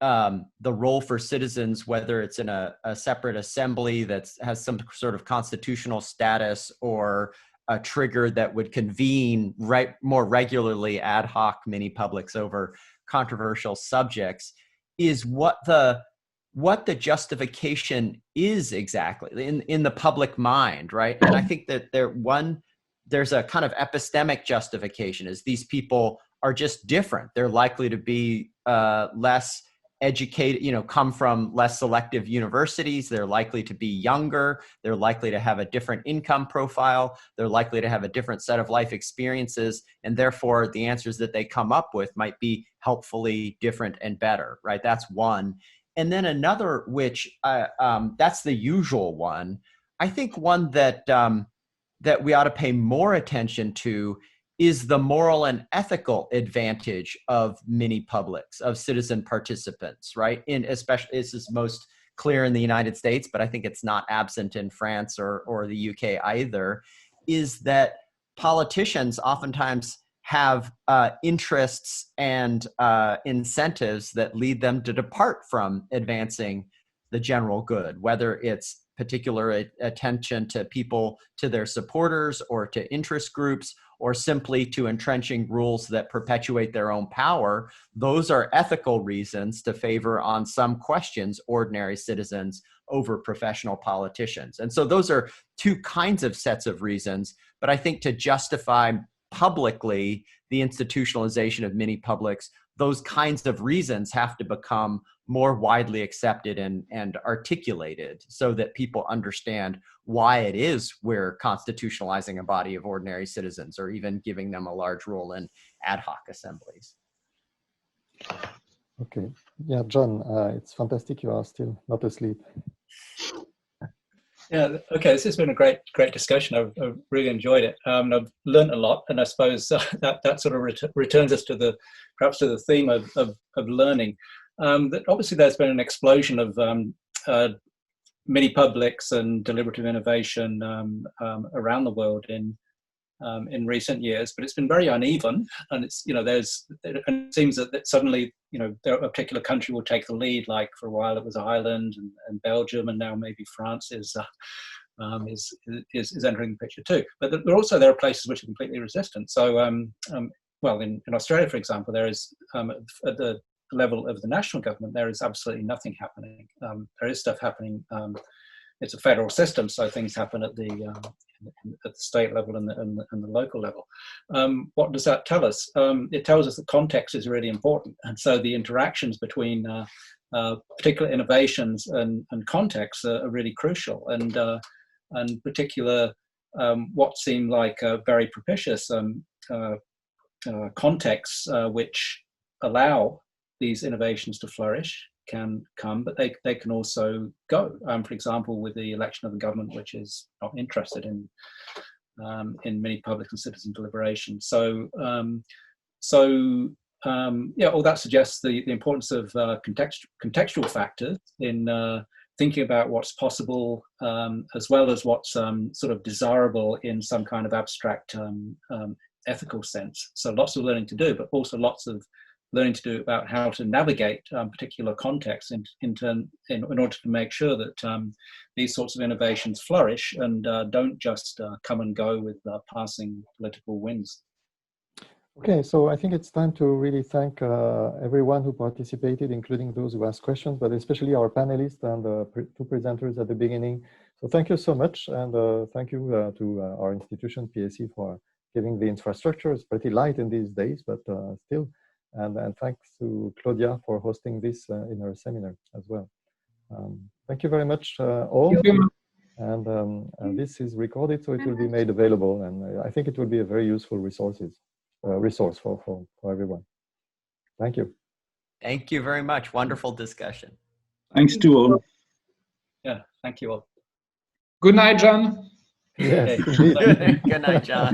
the role for citizens, whether it's in a separate assembly that has some sort of constitutional status or a trigger that would convene more regularly ad hoc mini publics over controversial subjects, is what the justification is exactly in the public mind, right? And I think that there's a kind of epistemic justification, is these people are just different. They're likely to be less educated, come from less selective universities. They're likely to be younger. They're likely to have a different income profile. They're likely to have a different set of life experiences. And therefore, the answers that they come up with might be helpfully different and better, right? That's one. And then another, which that's the usual one. I think one that we ought to pay more attention to is the moral and ethical advantage of mini publics, of citizen participants, right? Especially, this is most clear in the United States, but I think it's not absent in France or the UK either, is that politicians oftentimes have interests and incentives that lead them to depart from advancing the general good, whether it's particular attention to people, to their supporters, or to interest groups, or simply to entrenching rules that perpetuate their own power. Those are ethical reasons to favor, on some questions, ordinary citizens over professional politicians. And so those are two kinds of sets of reasons. But I think to justify publicly, the institutionalization of mini publics, those kinds of reasons have to become more widely accepted and articulated so that people understand why it is we're constitutionalizing a body of ordinary citizens, or even giving them a large role in ad hoc assemblies. Okay. Yeah, John, it's fantastic you are still not asleep. Yeah, okay, this has been a great discussion. I've really enjoyed it. I've learned a lot, and I suppose that sort of returns us to perhaps to the theme of learning. That obviously there's been an explosion of mini publics and deliberative innovation around the world in recent years, but it's been very uneven, and it's, you know, it seems that suddenly, you know, a particular country will take the lead. Like for a while it was Ireland and Belgium, and now maybe France is entering the picture too. But there are places which are completely resistant. So well, in Australia, for example, there is at the level of the national government, there is absolutely nothing happening. There is stuff happening. It's a federal system, so things happen at the state level and the local level. What does that tell us? It tells us that context is really important, and so the interactions between particular innovations and context are really crucial. And particular what seem like very propitious contexts which allow these innovations to flourish can come, but they can also go. For example, with the election of the government, which is not interested in many public and citizen deliberation. So yeah, all that suggests the importance of contextual factors in thinking about what's possible, as well as what's sort of desirable in some kind of abstract ethical sense. So lots of learning to do, but also lots of learning to do about how to navigate particular contexts in order to make sure that these sorts of innovations flourish and don't just come and go with passing political winds. Okay, so I think it's time to really thank everyone who participated, including those who asked questions, but especially our panelists and two presenters at the beginning. So thank you so much, and thank you to our institution, PSE, for giving the infrastructure. It's pretty light in these days, but still. And thanks to Claudia for hosting this in her seminar as well. Thank you very much, all. And this is recorded, so it will be made available. And I think it will be a very useful resource for everyone. Thank you. Thank you very much. Wonderful discussion. Thanks to all. Yeah, thank you all. Good night, John. Yes, indeed. Good night, John.